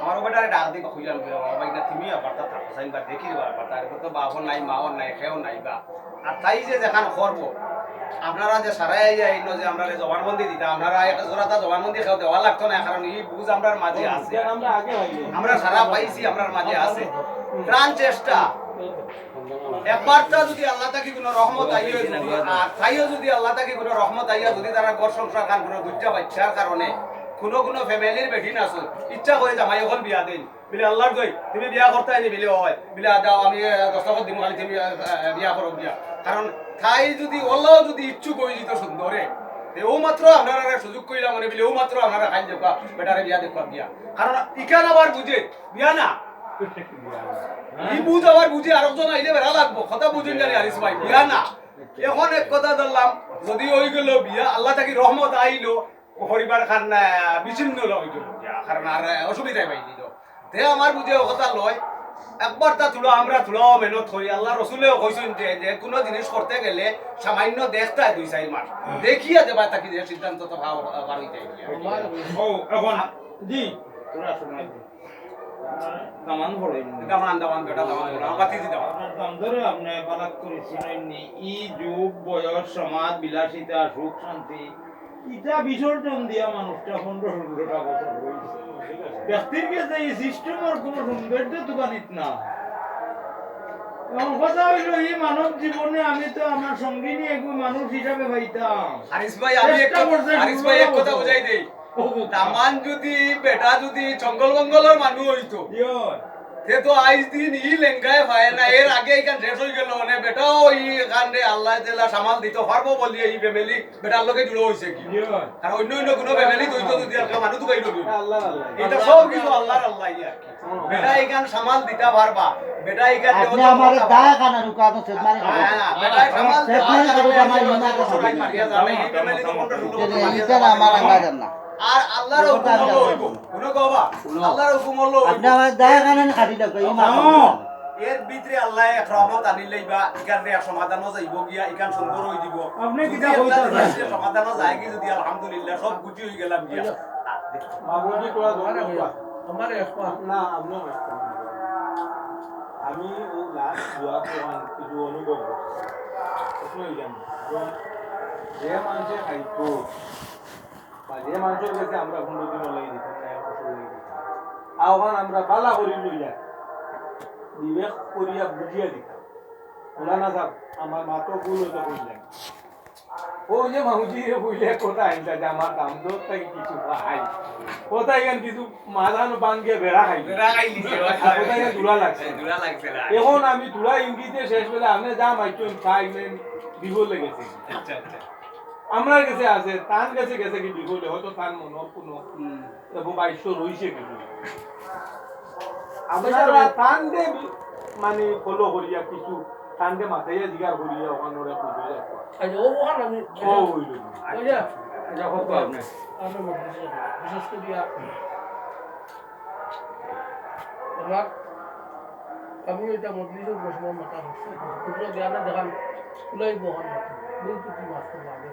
আমার বেটারে ডাক দিই কইলাম বাবা এটা তুমি আপাতত থাকো সাইন বা দেখি বাবা তার তো বাবা নাই মাও নাই খেও নাই বা আর তাই যে যেখান করব আপনারা যে সারাই যায় যে আমরা জবানবন্দি দিতা আপনারা একটা জোড়াটা জবানবন্দি খেও দেওয়া লাগতো না কারণ এই বুঝ আমরার মাঝে আছে আমরা আগে হইনি আমরা সারা পাইছি আমরার মাঝে আছে প্রাণ চেষ্টা একবারটা যদি আল্লাহ তাকে কোনো রহমত আইয়ে আর তাইও যদি আল্লাহ তাকে কোনো রহমত আইয়া যদি তারা ঘর সংসার খান কোনো দুইটা বাচ্চার কারণে কোনো ফ্যামিলির বেটি না আসুন ইচ্ছা করে জামাই এখন বিয়া দেন বলে আল্লাহর দই তুমি বিয়া করতে আইনি বলে হয় বলে দাও আমি দস্তখত দিম খালি তুমি বিয়া করো বিয়া কারণ তাই যদি ওল্লাহ যদি ইচ্ছুক হয়ে যেত সুন্দরে ও মাত্র আপনারা সুযোগ করিলাম মানে বলে ও মাত্র আপনারা খাই দেখা বেটারে বিয়া দেখা বিয়া কারণ ইকান আবার বুঝে বিয়া না ই বুঝ আবার বুঝে আরেকজন আইলে বেড়া লাগবো কথা বুঝেন জানি আরিস ভাই বিয়া না এখন এক কথা ধরলাম যদি ওই গেল বিয়া আল্লাহ তাকে রহমত আইলো পরিবার খান বিচ্ছিন্ন হয়ে গেল কারণ আর অসুবিধায় পাই দিল তে আমার বুঝে কথা লয় একবার তা তুলো আমরা তুলাও মেহনত করি আল্লাহ রসুলেও কইছেন যে কোনো জিনিস করতে গেলে সামান্য দেখতে 2-4 মাস দেখিয়া দেবা তাকে যে সিদ্ধান্ত তো ভাব হইতে ও এখন জি তোরা শোনাই দামান পড়ে দামান বেটা দামান বাতি দি দাও দাম ধরে আপনি বালাক করেছিলেন ই যুগ বয়স সমাজ বিলাসিতা সুখ শান্তি ইটা বিসর্জন দিয়া মানুষটা 15-16টা বছর হয়েছে ব্যক্তির কাছে এই সিস্টেমের কোন সৌন্দর্য দোকানিত না এমন কথা হইল এই মানব জীবনে আমি তো আমার সঙ্গিনী একটু মানুষ হিসাবে ভাইতাম হারিস ভাই আমি এক কথা বুঝাই দেই দামান যদি বেটা যদি জঙ্গল গঙ্গলের মানুষ হইতো তে তো আইজ দিন ই লেঙ্গায় ভাই না এর আগে এখান শেষ হয়ে গেল মানে বেটাও ই এখানে আল্লাহ তাআলা সামাল দিতে পারবো বলি এই ফ্যামিলি বেটার লগে জুড়ে হইছে কি আর অন্য কোনো ফ্যামিলি হইতো যদি আর মানুষ তো গাইলো আল্লাহ এটা সব কিছু আল্লাহর আল্লাহ ইয়া বেটা এখান সামাল দিতে পারবা বেটা এখান আপনি আমার দায়া কানা রুকা তো সেদমারি বেটা সামাল সেদমারি আমার মনে কথা মারিয়া যাবে এই ফ্যামিলি তো কোনটা এটা আমার আঙ্গা জান না আর আল্লাহর হুকুম হলো হইব কোন কবা আল্লাহর হুকুম হলো আপনি আমার দায়া কানা খালি লাগবে এর ভিতরে আল্লাহ এক রহমত আনি লইবা ইকান রে সমাধান যাইব গিয়া ইকান সুন্দর হই দিব আপনি কি সমাধান যায় কি যদি আলহামদুলিল্লাহ সব গুটি হই গেলাম গিয়া বাবুজি তোরা আমার না আপনি আমি এই লাস্ট দুয়া কিছু অনুভব করছি যে মানুষে খাইতো বা যে মানুষের কাছে আমরা 15 দিন লাগি দিতাম না 1 বছর লাগি দিতাম আহ্বান আমরা বালা করি লইয়া বিবেক করিয়া বুঝিয়া দিতাম মৌলানা সাহেব আমার মা তো ভুল হতো বুঝলেন ও যে মাউজি বুঝলে কোথায় আনতে যে আমার দাম দর থেকে কিছু খাই কোথায় এখান কিছু মাদান বাঙ্গে বেড়া খাই কোথায় দূরা লাগছে এখন আমি দূরা ইঙ্গিতে শেষ বেলা আপনি যা মাইছেন খাইলেন বিভোর লেগেছে আমরা গেছে আছে তান গেছে গেছে কি বিভোলে হয়তো তার মনে কোনো এবং বাইশ রয়েছে কিছু আমরা তান দে মানে ফলো করিয়া কিছু তান দে মাথায় জিগার করিয়া ওখানে ওরা পুজো যাচ্ছে ও ওখানে আমি ও হইল ওই যে যখন তো আপনি আমরা বিশেষ করিয়া আমার আমি এটা মজলিসের প্রশ্ন মাথা হচ্ছে কুকুর জ্ঞানে দেখান খুলাই বহান মাথা বলতো কি মাছ করবো আগে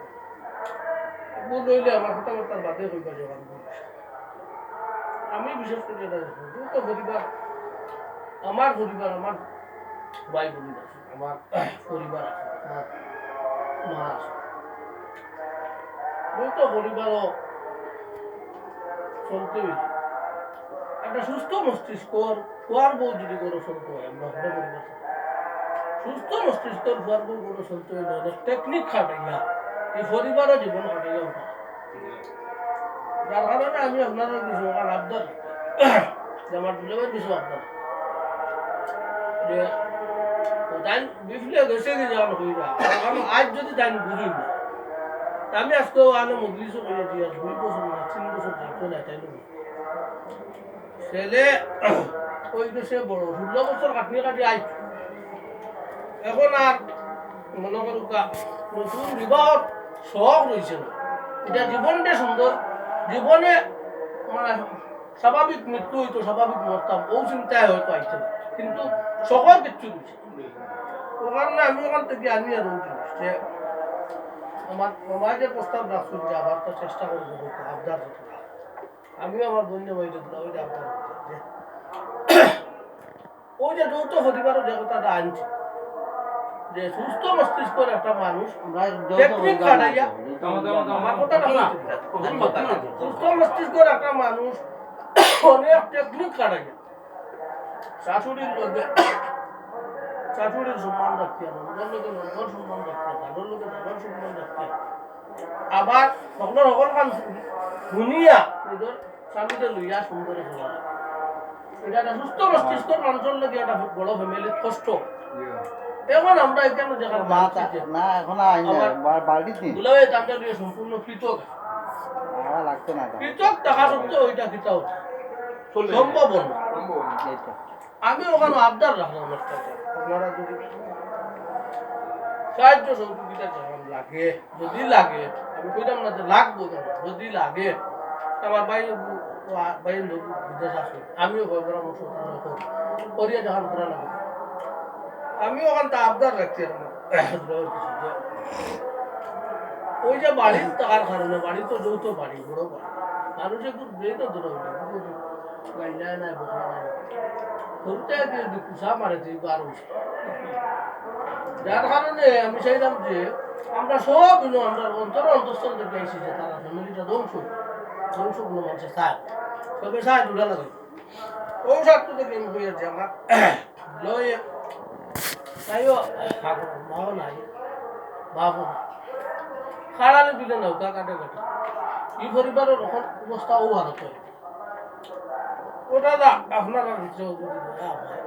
বল রইলে আমার কথাবার্তার বাদে হইবা জবান আমি বিশেষ করে এটা তো পরিবার আমার পরিবার আমার ভাই বোন আছে আমার পরিবার আছে আমার মা আছে তো পরিবারও চলতে হইলে একটা সুস্থ মস্তিষ্ক খোয়ার বউ যদি করে চলতে হয় আমরা ঘরে পরিবার সুস্থ মস্তিষ্ক খোয়ার বউ করে চলতে হইলে অনেক টেকনিক খাটাইয়া এই পরিবারও জীবন খাটাইয়া ওঠা যার কারণে আমি আপনারা কিছু আমার আবদার যে আমার দুলেবার কিছু আবদার যে তাই বিফলে গেছে কি যাওয়ার হইবা কারণ আজ যদি তাই বুঝি না আমি আজকে আনে মজলিসও করে দিয়া 2 বছর না 3 বছর যাইতো না তাই না ছেলে ওই দেশে বড় 16 বছর কাটিয়ে কাটিয়ে আইতো এখন আর মনে করুকা নতুন বিবাহ শখ রয়েছে না এটা জীবনটা সুন্দর জীবনে মানে স্বাভাবিক মৃত্যু হইতো স্বাভাবিক মরতাম ও চিন্তায় হয়তো আইতে না কিন্তু সকল কিচ্ছু রয়েছে ওখানে আমি ওখান থেকে আনি আর যে আমার সমাজের প্রস্তাব রাখছেন যে আবার তো চেষ্টা করবো আবদার আমিও আমার বন্ধু বইটা দিলাম ওইটা আবদার ওই যে যৌথ পরিবারও যে কথাটা আনছে যে সুস্থ মস্তিষ্কের একটা মানুষ টেকনিক খাটাইয়া আমার কথাটা সুস্থ মস্তিষ্কের একটা মানুষ অনেক টেকনিক খাটাইয়া শাশুড়ির লোকে শাশুড়ির সম্মান রাখতে নন্দর লোকে নন্দর সম্মান রাখতে দাদর লোকে দাদর সম্মান রাখতে আবার সকলের সকল কান শুনিয়া নিজের স্বামীকে লইয়া সুন্দর হওয়া এটা একটা সুস্থ মস্তিষ্কের মানুষের লোকে একটা বড় ফ্যামিলির কষ্ট এখন আমরা এখানে যেখানে না এখন বাড়িতে দুলাভাই দামটা দিয়ে সম্পূর্ণ পৃথক লাগতো না পৃথক টাকা সত্ত্বেও ওইটা কিতাও সম্ভব না আমি ওখানে আবদার রাখলাম একটা আপনারা যদি সাহায্য সহযোগিতা যখন লাগে যদি লাগে আমি কইতাম না যে লাগবো কেন যদি লাগে আমার বাইরের লোক বিদেশ আসে আমিও পরামর্শ করিয়া যখন করা লাগে আমি ওখানটা আবদার রাখছি ওই যে বাড়ির টাকার কারণে বাড়ি তো যৌথ বাড়ি বড় বাড়ি মানুষ একটু ব্রেন ধরে গাইলায় নাই বসা নাই করতে কুসা মারে তুই বার যার কারণে আমি চাইলাম যে আমরা সব আমরা অন্তঃস্থল থেকে এসেছি যে তারা ফ্যামিলিটা ধ্বংসগুলো মানুষের চায় সবে চায় দুটা লাগে ও স্বার্থ থেকে আমি হয়ে আমার লয়ে তাইও মাও নাই বাবু খাড়ালে দিলে নৌকা কাটে কাটে এই পরিবারের এখন অবস্থাও ভালো হয় ওটা না আপনারা ভিতরে যদি দেওয়া হয়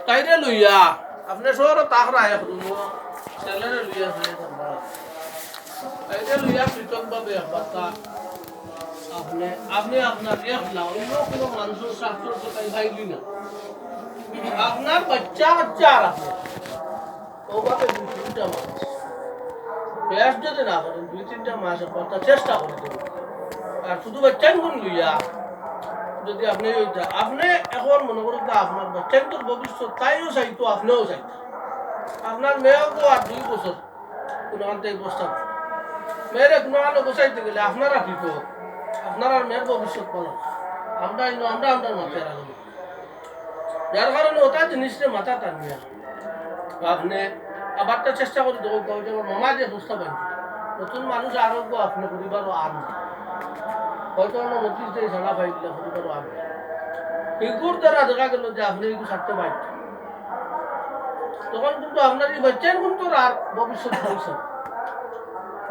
তাইরে লইয়া আপনি সর তাহরা ছেলেরে লইয়া তাইরে লইয়া পৃথকভাবে বার্তা আপনি আপনার অন্য কোনো মানুষের স্বাস্থ্যের কথাই ভাইলি না আপনার বাচ্চা আর আপনি ওভাবে 2-3টা মাস বেশ যদি না করেন 2-3টা মাস একটা চেষ্টা করে দেবেন আর শুধু বাচ্চান গুণ লইয়া যদি আপনি আপনি এখন মনে করেন আপনার বাচ্চান তোর ভবিষ্যৎ তাইও চাইতো আপনিও চাইতো আপনার মেয়েও তো আর 2 বছর কোনোখান থেকে প্রস্তাব মেয়েরা কোনোখানে বসাইতে গেলে আপনারা কি তো আপনার আর মেয়ের ভবিষ্যৎ বলো আমরা মাথায় রাখবো যার কারণে ওটা জিনিসটা মাথা টানবে আপনি আবারটা চেষ্টা করি দেখো যে আমার মামা যে বুঝতে পারি নতুন মানুষ আরোগ্য আপনি পরিবারও আর না হয়তো আমরা নোটিশ দিয়ে ছাড়া পাই দিলে পরিবারও আর না এগুলোর দ্বারা দেখা গেল যে আপনি কিন্তু ছাড়তে পারেন তখন কিন্তু আপনার এই বাচ্চান কিন্তু আর ভবিষ্যৎ হয়েছে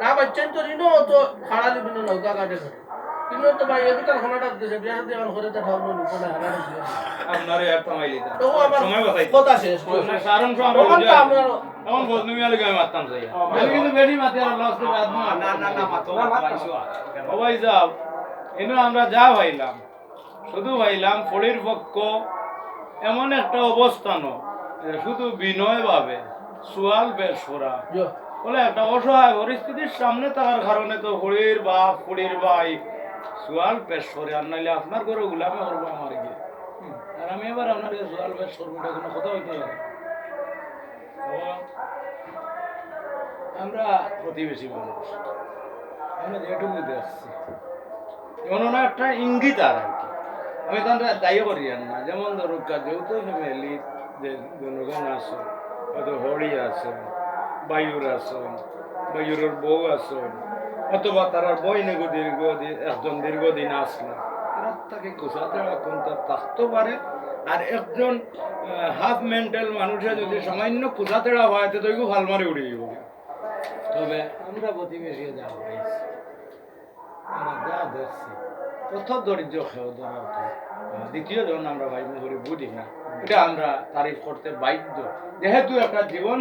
না বাচ্চান তো ঋণও তো খাড়ালি বিনা নৌকা কাটে ঘটে কিন্তু তো ভাই এগুলোর খানাটা দিয়েছে বিয়া সাথে এখন ঘরে দেখা হলো নিপনে হারানো দিয়ে আপনারে আর থামাইলি তা তো আমার সময় বাঁচাই কথা শেষ আপনার সারণ সব তখন তো আমরা এখন বদনুমি আলে গায় মারতাম চাই আমি কিন্তু বেশি মাতি আর লস দেবে আদমা না না না মাতো ও ভাই সাহেব এনে আমরা যা ভাইলাম শুধু ভাইলাম ফড়ির পক্ষ এমন একটা অবস্থান শুধু বিনয় ভাবে সুয়াল বেশ করা বলে একটা অসহায় পরিস্থিতির সামনে থাকার কারণে তো ফড়ির বাপ ফড়ির ভাই সুয়াল পেশ করে আর নাইলে আপনার ঘরে গুলামে করবো আমার গিয়ে আর আমি এবার আপনার সুয়াল পেশ করবো এটা কোনো কথা হইতে পারে আমরা প্রতিবেশী মানুষ আমরা যেটুকু দেখছি যেমন ওনার একটা ইঙ্গিত আর কি আমি তো দায়ী করি আর না যেমন ধরো যেহেতু ফ্যামিলি যে জনগণ আছে হয়তো হরি আছে বায়ুর আছে বায়ুরের বউ আছে অথবা তার বইনে দীর্ঘদিন একজন দীর্ঘদিন আসলো এরা তাকে গোছাতে এখন তার থাকতে পারে আর একজন হাফ মেন্টাল মানুষে যদি সামান্য কুচাতেড়া হয় তো তৈরি ভাল মারে উড়ে যাব তবে আমরা প্রতিবেশী যা পাইছি আমরা যা দেখছি কত দরিদ্র খেয়ে ধরার দ্বিতীয় জন আমরা ভাই করে বুঝি না এটা আমরা তারিফ করতে বাধ্য যেহেতু একটা জীবন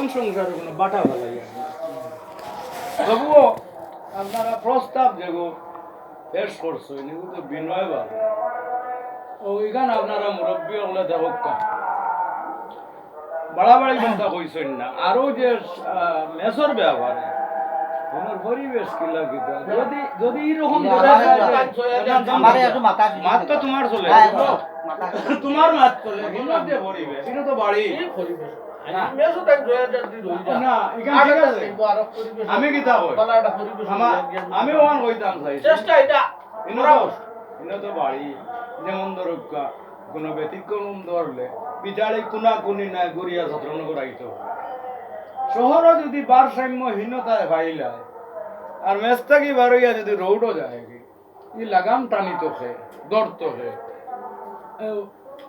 সংসার কোনো বাটা ভালাই তবুও আপনারা প্রস্তাব যেগো পেশ করছো এগুলো তো বিনয় ভাবে ওইখানে আপনারা মুরব্বী হলে দেখক বাড়াবাড়ি কথা কইছেন না আরো যে মেসর ব্যাপারে তোমার পরিবেশ কি লাগিতা যদি যদি এরকম মাত তো তোমার চলে তোমার মাত চলে কিন্তু যে পরিবেশ এটা তো বাড়ি পরিবেশ না এখানে ঠিক আছে আমি কি তা কই আমি ওয়ান কইতাম চাই চেষ্টা এটা ইনো তো বাড়ি যেমন ধরুকা কোনো ব্যতিক্রম ধরলে বিচারে কোনা কোনি নাই গড়িয়া যত্ন করাইতো শহরও যদি ভারসাম্যহীনতায় ভাইলায় আর মেস্তাকি বারইয়া যদি রৌডও যায় কি ই লাগাম টানিত খে দরত খে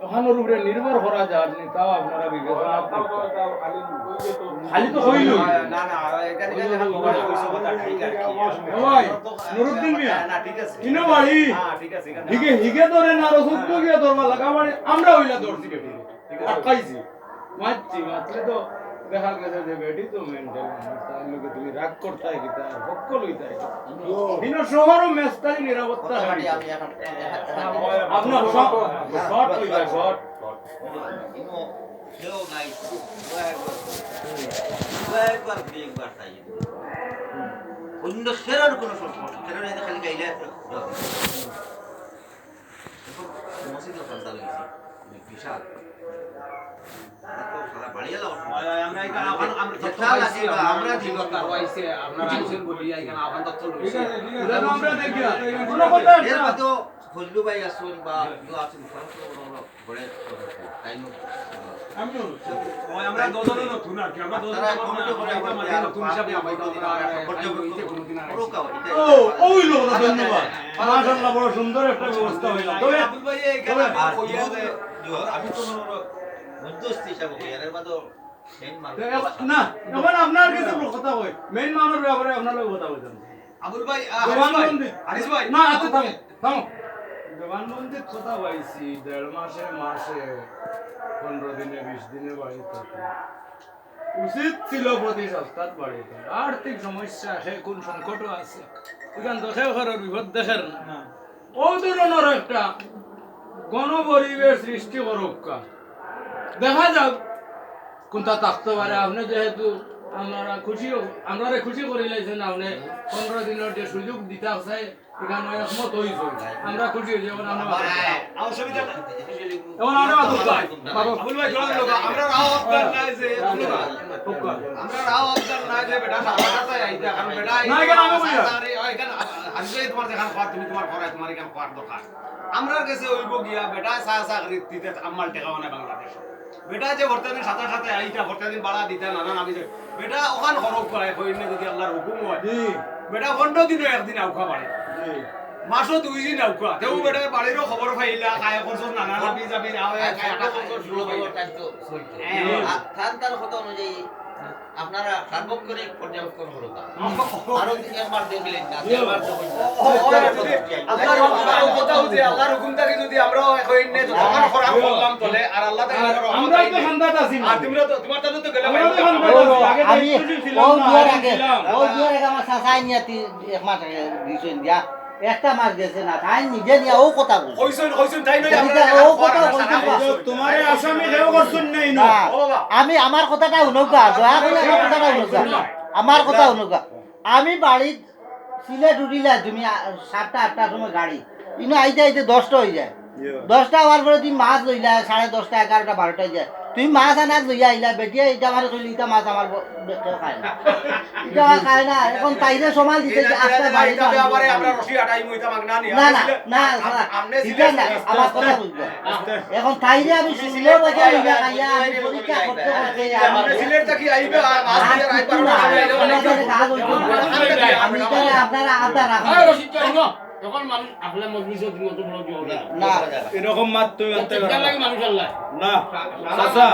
ওখানোর উপরে নির্ভর করা যায় নি তাও আপনারা বিবেচনা খালি তো হইল না না এখানে কথা কইছো কথা ঠিক আর কি ভাই নুরুদ্দিন মিয়া না ঠিক আছে ইনো বাড়ি হ্যাঁ ঠিক আছে হিগে ধরে না রসুদ্দ গিয়ে ধরবা লাগা বাড়ি আমরা হইলা ধরছি বেটি আটকাইছি মাতলে তো দেখা গেছে যে বেটি তো মেন্টাল তার লোকে তুমি রাগ করতে হয় কি তার পক্ষ লইতে হয় দিন শহরও মেস্তারি নিরাপত্তা আমি এখন আপনার শর্ট লইবা শর্ট ইনো সেও নাই একবার একবার তাই অন্য সেরার কোনো সমস্যা সেরার এই খালি গাইলে মসজিদ ফলতা লাগিয়েছে বিশাল ফজলু ভাই আসুন বা আছেন আমরা দোজনে নতুন আর কি আমরা ওই লোক ধন্যবাদ মাশাআল্লাহ বড় সুন্দর একটা ব্যবস্থা হইলো তবে আমি তো মধ্যস্থ হিসাবে কই এর বাদও না এখন আপনার কাছে কথা কই মেইন মানের ব্যাপারে আপনার লোক কথা কইতাম আবুল ভাই আরিস ভাই না আচ্ছা থামো জবানবন্দি কথা পাইছি 1.5 মাসে 15 দিনে 20 দিনে বাড়িতে উচিত ছিল প্রতি সপ্তাহ বাড়িতে আর্থিক সমস্যা কোন সংকটও আছে এখান তো ঘরের বিপদ দেখেন না ও ধরনের একটা গণপরিবেশ সৃষ্টি করুক দেখা যাক কোনটা থাকতে পারে আপনি যেহেতু আমরা খুশি করে লাইছেন আপনি 15 দিনের যে সুযোগ দিতে আছে এখানে একমত হইছে আমরা খুশি হই যেমন আমরা অসুবিধা না এখন আমরা আবুল ভাই জোড়া লোক আমরা রাও আবদার নাই যে আমরা রাও আবদার নাই যে বেটা সাবাটা আইতা কারণ বেটা না এখানে আমি বলি আরে এখানে আজকে তোমার যেখানে খাওয়া তুমি তোমার ঘরে তোমার এখানে খাওয়ার দরকার আমরা কাছে হইব গিয়া বেটা সা সা দিতে আমাল টাকা না বাংলাদেশ বেটা যে ভর্তি দিন সাথে সাথে আইটা ভর্তি দিন বাড়া দিতে নানা নামি বেটা ওখান খরচ করে কইনে যদি আল্লাহর হুকুম হয় বেটা 15 দিনও একদিন আউখা পারে মাসও 2 দিন আউখা তেও বেটা বাড়িরও খবর পাইলা খায় খরচ নানা নামি যাবি আওয়ে খায় খরচ শুরু পাইলা থান তার কথা অনুযায়ী আপনারা সার্বক্ষণিক পর্যবেক্ষণ করুন আরো একবার দেখলেন না একবার আল্লাহর কথা হচ্ছে আল্লাহর হুকুম থেকে যদি আমরা কইনে যতক্ষণ খরাব করলাম তলে আর আল্লাহ তাআলা আমরা তো খান্দাত আছি আর তোমরা তো তোমার তো গেলে আমরা তো খান্দাত আছি আগে আমি তো ছিলাম ও দুয়ার আগে আমার চাচাই নিয়ে এক মাস আগে দিছেন দিয়া একটা মাস গেছে না তাই নিজে নিয়ে ও কথা বলছে কইছেন তাই নই ও কথা বলছে তোমারে আসামি দেও করছুন নাই না আমি আমার কথাটা শুনুকা দয়া করে আমার কথাটা শুনুকা আমার কথা শুনুকা আমি বাড়িত সিলেট উঠিলা তুমি 7টা 8টার সময় গাড়ি ইনো আইতে আইতে 10টা হয়ে যায় 10টা হওয়ার পরে তুমি মাছ লইলা 10:30 11টা 12টা যায় তুমি মাছ আনাজ লইয়া আইলা বেটিয়া এটা আমার কইলি এটা মাছ আমার কেউ খায় না এটা খায় না এখন তাইরে সমাল দিতে আস্তে বাড়ি তবে আমারে আমরা রশি আটাই মইতা মাগনা নি না না না আমনে এটা না আমার কথা বুঝবে এখন তাইরে আমি শুনলেও বাজা লইয়া খাইয়া আমি পরীক্ষা করতে করতে আমনে সিলেট থেকে আইবে আর মাছ দিয়ে রাই আমি তাহলে আপনারা আদা রাখুন তখন মানুষ আপনার মজলিসের মতো বড় জোর না এরকম মাত তুমি আনতে না লাগে মানুষ আল্লাহ না চাচা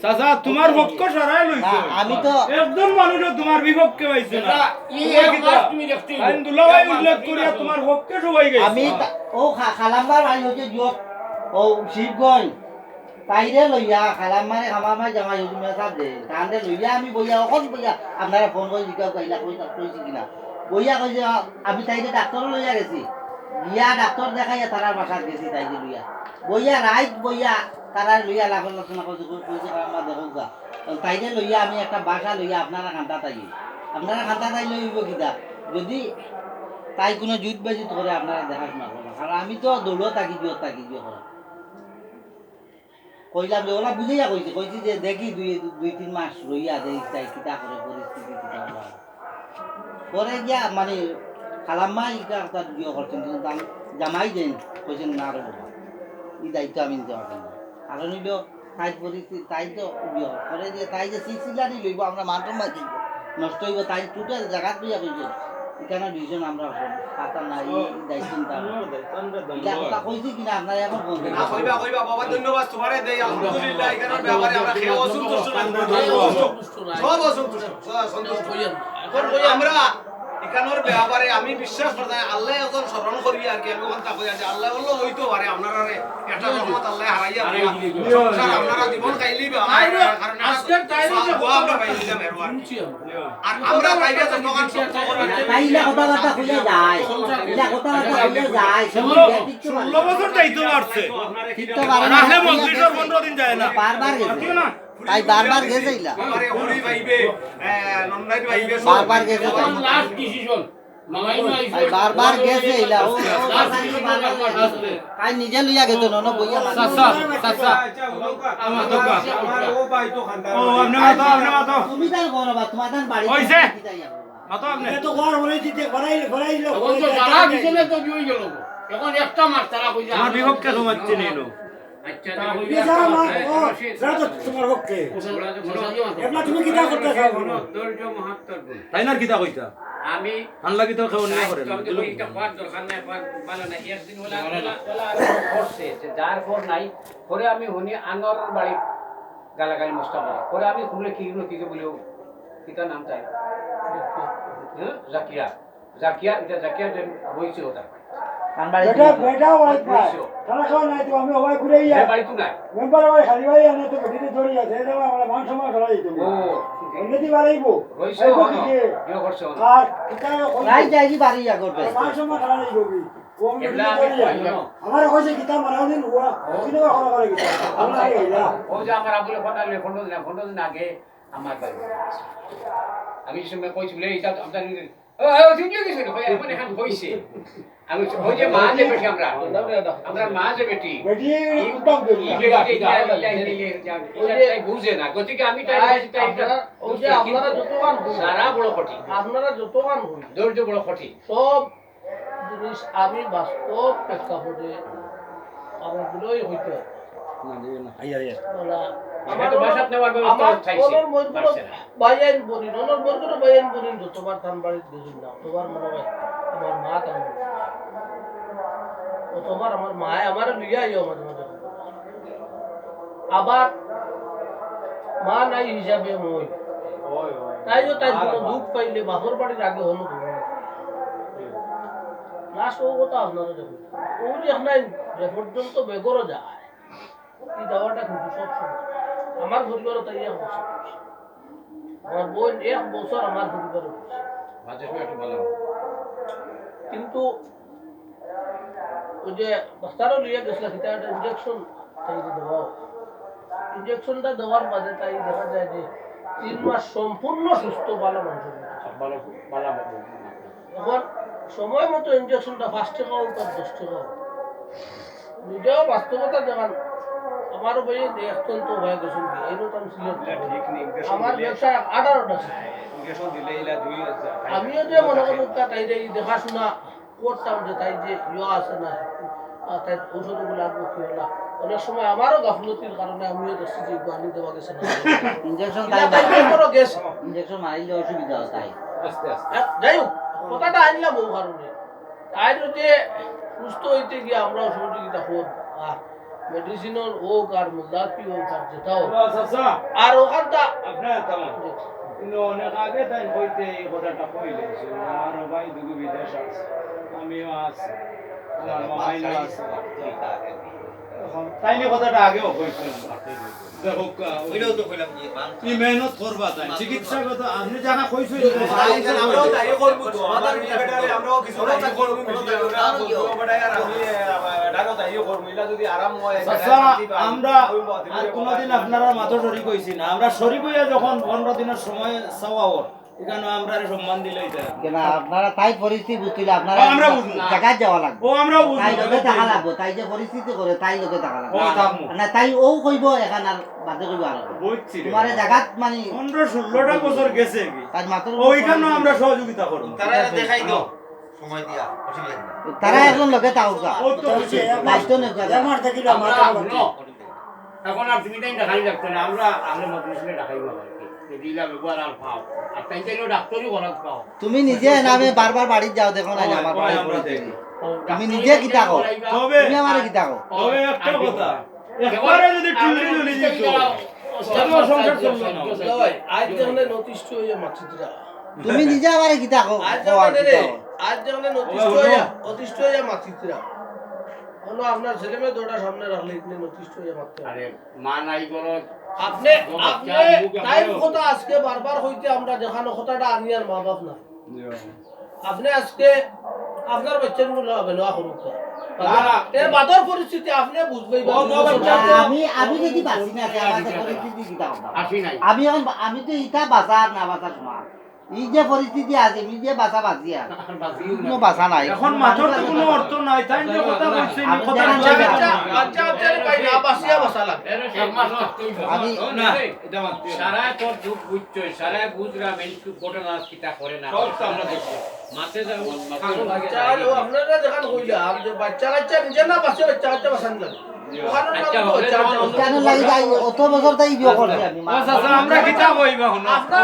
চাচা তোমার পক্ষ সরাই লইছো আমি তো একজন মানুষও তোমার বিপক্ষে হইছে না ই এক মাস তুমি দেখছো আইন দুলাভাই উল্লেখ করিয়া তোমার পক্ষে সবাই গেছে আমি ও খালাম্বার বাড়ি হচ্ছে জোর ও শিবগঞ্জ তাইরে লইয়া খালাম্মারে খামামাই জামাই হচ্ছে মেসাব দে তাহলে লইয়া আমি বইয়া অকল বইয়া আপনারা ফোন করে জিজ্ঞাসা কইলা কইছি কিনা বইয়া কইছে আমি তাইরে ডাক্তার লইয়া গেছি গিয়া ডাক্তার দেখাইয়া তারার বাসাত গেছি তাইরে লইয়া বইয়া রাইত বইয়া তারা লইয়া লাভ আলোচনা করছে কইছে আমার দেখো গা তাইরে লইয়া আমি একটা বাসা লইয়া আপনারা খান্তা তাই লইব কিতা যদি তাই কোনো যুদ্ধ বাজিত করে আপনারা দেখাশোনা করবেন আর আমি তো দৌড়ও তাকি দিও করা কইলাম যে ওরা বুঝাইয়া কইছি যে দেখি 2-3 মাস রইয়া যে তাই কিতা করে পরিস্থিতি কিতা হয় পরে গিয়া মানে খালাম্মা ইটা তার বিয়ে করছেন কিন্তু আমি জামাই দেন কইছেন না রে বাবা এই দায়িত্ব আমি নিতে পারবেন না কারণ হইল তাই পরিস্থিতি তাই তো বিয়ে পরে দিয়ে তাই যে সিলসিলারি লইব আমরা মানটম মাই দিব নষ্ট হইব তাই টোটাল জায়গা তুইয়া কইছে এখানে দুইজন আমরা পাতা নাই দায়িত্ব এটা কথা কইছি কিনা আপনারা এখন বলতে না কইবা বাবা ধন্যবাদ তোমারে দেই আলহামদুলিল্লাহ এখানে ব্যাপারে আমরা খেয়ে অসন্তুষ্ট সব অসন্তুষ্ট সন্তুষ্ট হইয়া আমরা এখানোর ব্যাপারে আমি বিশ্বাস করতে আল্লাহ একজন স্মরণ করি আর কি আমি কথা কই আছে আল্লাহ বললো হইতো পারে আপনারা একটা রহমত আল্লাহ হারাইয়া সংসার আপনারা জীবন খাইলি কারণ আজকের টাইমে যে আমরা পাইলি না মেরওয়ান আর আমরা পাইলে তো দোকান সব তাইলা কথাবার্তা খুলে যায় এটা কথাবার্তা খুলে যায় 16 বছর যাইতো মারছে নাহলে মজলিসের 15 দিন যায় না বারবার গেছে তাই বারবার গেছে ইলা আমারে হরি ভাইবে নন্দাই ভাইবে বারবার গেছে লাস্ট ডিসিশন মামাই তাই বারবার গেছে ইলা ও তাই নিজে লইয়া গেছে ন বইয়া চাচা আমার তো আমার ও ভাই তো খান্তা ও আপনি মাতো তুমি তার করবা তোমার তার বাড়ি হইছে। মাতো আপনি তখন তো যারা দিছিলে তো বিয়ে গেল এখন একটা মাস তারা কইছে আমার বিপক্ষে সমাজছে নিল আচ্ছা তোমার পক্ষে তুমি কি তা করতে চাও ধৈর্য মহাত্তর তাই না কিতা কইতা আমি আনলা কিতা খাওয়া নিয়ে করে না এটা পাঁচ দরকার নাই ভালো না একদিন হলো করছে যার পর নাই পরে আমি শুনি আনোয়ার বাড়ি গালাগালি মুস্তাফা পরে আমি শুনলে কি বলেও কিতা নাম তাই হ্যাঁ জাকিয়া এটা জাকিয়া যে বইছে ওটা বেটা বেটা ওই পায় তারা খাওয়া নাই তো আমি ওই ঘুরে ইয়া বাড়ি তো নাই মেম্বার ওই খালি ভাই আনে তো গদিতে ধরি আছে এটা আমরা মান সম্মান ধরা দিত ও এমনিতে বাড়াইবো রইছে বিয়ে করছে আর এটা রাই যাই বাড়ি ইয়া করবে মান সম্মান ধরা দিত ও আমি এমলা আমার কইছে কিতা মারাও দিন হুয়া কিনো করা করে কিতা আমরা এইলা ও যে আমার আবুলে ফটো দিন আগে আমার বাড়ি আমি সময় কইছি বলে এটা আমরা ঠিক গেছে ভাই এখন এখন হইছে আমি ওই যে মা যে বেটি আমরা মা যে বেটি বেটি উত্তম করি বুঝে না গতিকে আমি আপনারা যতক্ষণ সারা বড় কঠিন আপনারা যতক্ষণ হই ধৈর্য বড় কঠিন সব জিনিস আমি বাস্তব প্রেক্ষাপটে আমার গুলোই হইতে বলা তো বাসাত নেওয়ার ব্যবস্থা চাইছে ওনার মোর কোনো পারছে না। বাইয়ান বলিন ওনার মোর কোনো বাইয়ান বলিন তো তোমার থান বাড়িতে গেছিল না তোমার মনে হয় আমার মা তান ও তোমার আমার মায় আমার লিয়া আইও মাঝে মাঝে আবার মা নাই হিসাবে মই তাইও তাই কোনো দুঃখ পাইলে বাপর বাড়ির আগে হলো লাস্ট ও কথা আপনারা দেখুন ও যে আপনার যে পর্যন্ত বেগরও যায় এই দাওয়াটা কিন্তু সব সময় আমার পরিবারও তাই এক বছর আমার বোন 1 বছর আমার পরিবারে মাঝে সময় একটু ভালো কিন্তু ওই যে ডাক্তারও লিয়ে গেছিল সেটা একটা ইঞ্জেকশন তাই দেওয়া ইঞ্জেকশনটা দেওয়ার বাদে তাই দেখা যায় যে 3 মাস সম্পূর্ণ সুস্থ ভালো মানুষ ভালো ভালো এখন সময় মতো ইঞ্জেকশনটা 5 টাকা হোক আর 10 টাকা হোক নিজেও বাস্তবতা দেখান আমারও বই অত্যন্ত হয়ে গেছেন কি এই নতুন সিলেট আমার ব্যবসা 18টা আমিও যে মনে করব তাই যে দেখাশোনা করতাম যে তাই যে ইয়ে আছে না তাই ঔষধগুলো লাগবো কি হলো অনেক সময় আমারও গাফলতির কারণে আমিও দেখছি যে গানি দেওয়া গেছে না ইনজেকশন গেছে ইনজেকশন মারিলে অসুবিধা হয় তাই আস্তে আস্তে যাই হোক কথাটা আনলাম ও কারণে তাই যে সুস্থ হইতে গিয়ে আমরা সহযোগিতা করব মেডিসিনের হোক আর মুদাতি হোক আর যেটা হোক চাচা আর ওখানটা আপনার তামাম কিন্তু অনেক আগে তাই কইতে এই কথাটা কইলে আর ভাই দুগু বিদেশ আছে আমিও আছি আমার মামাইও আছে তাই নিয়ে কথাটা আগেও কইছেন দেখো ওইটাও তো কইলাম যে কি মেহনত করবা তাই চিকিৎসাগত আপনি জানা কইছেন আমরাও তাই করব তো আমাদের বেটারে আমরাও কিছু তাই করব ডাকো তাই করব ইলা যদি আরাম হয় চাচা আমরা আর কোনদিন আপনারা মাথা সরি কইছি না আমরা সরি কইয়া যখন 15 দিনের সময় চাওয়াও এখানে আমরা সম্মান দিলেই দেয় কেন আপনারা তাই পরিস্থিতি বুঝছিল আপনারা আমরা বুঝবো। জায়গায় যাওয়া লাগবে ও আমরা তাই লোকে টাকা বুঝি লাগবে তাই যে পরিস্থিতি করে তাই লোকে টাকা লাগবে ও থাকবো না তাই ও কইব এখান আর বাদে কইব আর বুঝছি তোমার জায়গাত মানে 15-16টা বছর গেছে কি তাই মাত্র ওইখানেও আমরা সহযোগিতা করব তারা দেখাই দাও সময় দিয়া অসুবিধা নেই তারা এখন লোকে তাওকা ও তো বুঝছি। দায়িত্ব নেই আমার দেখিল আমার এখন আর তুমি তাই দেখাই লাগতো না আমরা আমরা মজলিসে দেখাই আর কি যদি ইলা ব্যবহার আর পাও আর তাই তাইও ডাক্তারই বলাক পাও তুমি নিজে নামে বারবার বাড়ি যাও দেখো না আমার বাড়ি আমরা দেখি। তুমি নিজে কিতা কও তবে তুমি আমারে কিতা কও তবে একটা কথা একবারে যদি টুলি টুলি দিত তাহলে সংসার চলবে না ভাই আজ যখন নতিষ্ঠ হয়ে মাছিরা তুমি নিজে আমারে কিতা কও আজ কও আর যখন কিতা কও। আজ যখন অতিষ্ঠ হয়ে মাছিরা হলো আপনার ছেলে মেয়ে দুটো সামনে রাখলে ইতনে নতিষ্ঠ হয়ে মারতে হবে। আরে মা নাই বলো আপনি আপনি টাইম কথা আজকে বারবার হইতে আমরা দেখানো কথাটা আনি আর মা বাপ না আপনি আজকে আপনার বাচ্চাগুলো হবে না করুক এর বাদর পরিস্থিতি আপনি বুঝবেই আমি যদি বাঁচি না আমাদের পরিস্থিতি কিতা হবে আসি নাই আমি তো ইটা বাঁচা আর না বাঁচার সময় এই যে পরিস্থিতি আছে আমি যে বাঁচা বাঁচি আর কোনো বাঁচা নাই এখন মাথার তো কোনো অর্থ নাই তাই যে কথা বলছি নি আমি কথা জানি না। বাচ্চা পাই না বাসিয়া বাসা লাগে আমি- না এটা মাত্র সারা তোর দুঃখ বুঝছো সারা বুঝরা মেনটু ঘটনা কিতা করে না আমরা দেখছি মাতে যাও বাচ্চা আপনারা দেখান কইলা আর যে বাচ্চা কাচ্চা নিজে না বাচ্চা বাচ্চা বাসান লাগে ওখানে আচ্ছা, নাম তো হলে বাচ্চা যেমন- কেন লাগি যাই অত বছর তাই বিয়ে করছি আমি ও চাচা আমরা কিতা কইবা হন আপনার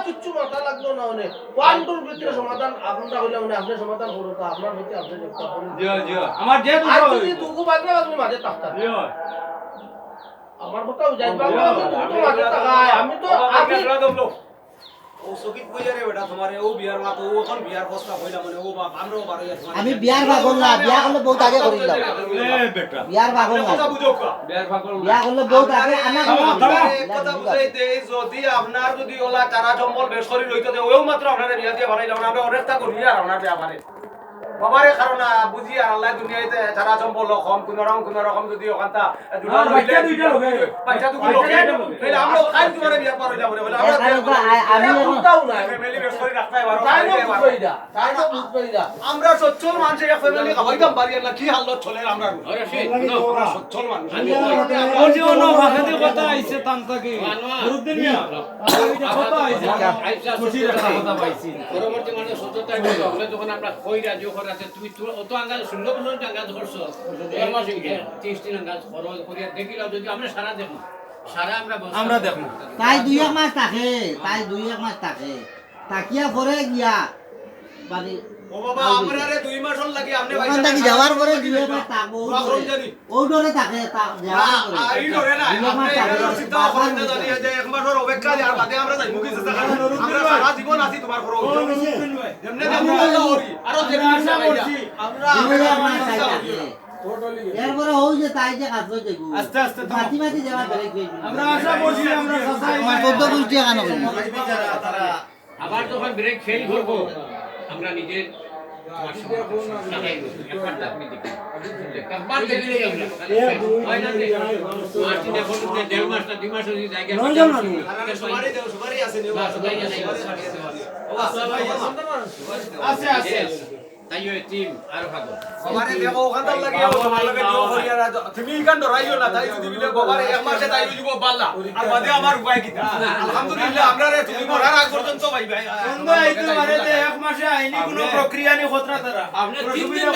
কিচ্ছু মাথা লাগলো না মানে ওয়ানটুর ভিতরে সমাধান আপনারা হইলে মানে আপনি সমাধান করুন তো আপনার ভিতরে আপনি একটা করুন জিও জিও আমার যে আর দুটো যদি দুগু বাজলে আপনি মাঝে থাকতেন জিও আমার কথা বুঝাই পারবো আমি দুগু মাঝে থাকায় আমি তো আমি ও সকিত কইয়া রে বেটা তোমারে ও বিয়ার মা তো ও এখন বিয়ার প্রস্তাব হইলা মানে ও বাপ আমরাও বারো আমি বিয়ার পাগল না বিয়া করলে বহুত আগে করিলাম এ বেটা বিয়ার পাগল না কথা বুঝো কা বিয়া করলে বহুত আগে আনা কথা বুঝাইতে যদি আপনার যদি ওলা তারা জম্বল বেসরি রইতো ওও মাত্র আপনার বিয়া দিয়ে বানাইলাম আমরা অনেকটা করি আর আপনার বিয়া বানাই বাবারে কারণ বুঝি আর আল্লাহ দুনিয়াতে তারা জম্বল কম কোন রকম যদি ওখানটা আর বাচ্চা দুইটা লগে বাচ্চা দুটো লোকে তাহলে আমরা খাই তোমারে বিয়া করাইলা বলে আমরা আমি চিন্তাও নাই ফ্যামিলি বেসরি রাখতে আমরা সচ্ছল মানুষের এক ফ্যামিলি খাওয়াইতাম পারি না কি হালত চলে আমরা ওরা সেই আমরা সচ্ছল মানুষ ও যে অন্য ভাষাতে কথা আইছে তান্তাকে গুরুদ্দিন মিয়া কথা আইছে খুশির একটা কথা পাইছি পরবর্তী মানুষ সত্যতা হলে যখন আমরা কইরা যে করাতে তুমি অত আঙ্গাজ 16 বছর আঙ্গাজ করছো এই মাসে 30 দিন আঙ্গাজ খরচ করিয়া দেখিলাম যদি আমরা সারা দেখো সারা আমরা দেখো তাই 2-1 মাস থাকে তাই 2-1 মাস থাকে তাকিয়া পরে গিয়া মানে ও বাবা আমরা রে 2 মাস লাগি আপনি ওখান থেকে যাওয়ার পরে 2-1 মাস থাকবো ও ডরে থাকে যাওয়ার পরে এই ধরে না 2-1 মাস থাকে চিন্তা করেন না জানি যে এক মাসের অপেক্ষা আর বাদে আমরা যাই মুখে চেষ্টা করি আমরা সারা জীবন আছি তোমার ঘরে যেমনে যেমন আল্লাহ ওরি আরো যেমন আশা করছি আমরা 2-1 মাস থাকে এরপরে হই যে তাই যে কাজ হই দেখো আস্তে আস্তে তো মাটি মাটি যাওয়ার বেরে আমরা আশা করছি আমরা সাসাই আমার 14 গুষ্টি কেন করি আবার যখন ব্রেক ফেল করবো আমরা নিজের আছে আছে তাইও টিম আরো ভালো আমারে দেখো ওখানটার লাগি আমার লাগে দিও করিয়া না তুমি ইকান ডরাইও না তাই যদি বিলে বাবারে এক মাসে তাই দিব বাল্লা আর বাদে আমার উপায় কিটা আলহামদুলিল্লাহ আমরা রে তুমি মরার আগ পর্যন্ত ভাই ভাই বন্ধু আইতো মারে যে এক মাসে আইনি কোনো প্রক্রিয়া নি খতরা তারা আপনি 3 দিন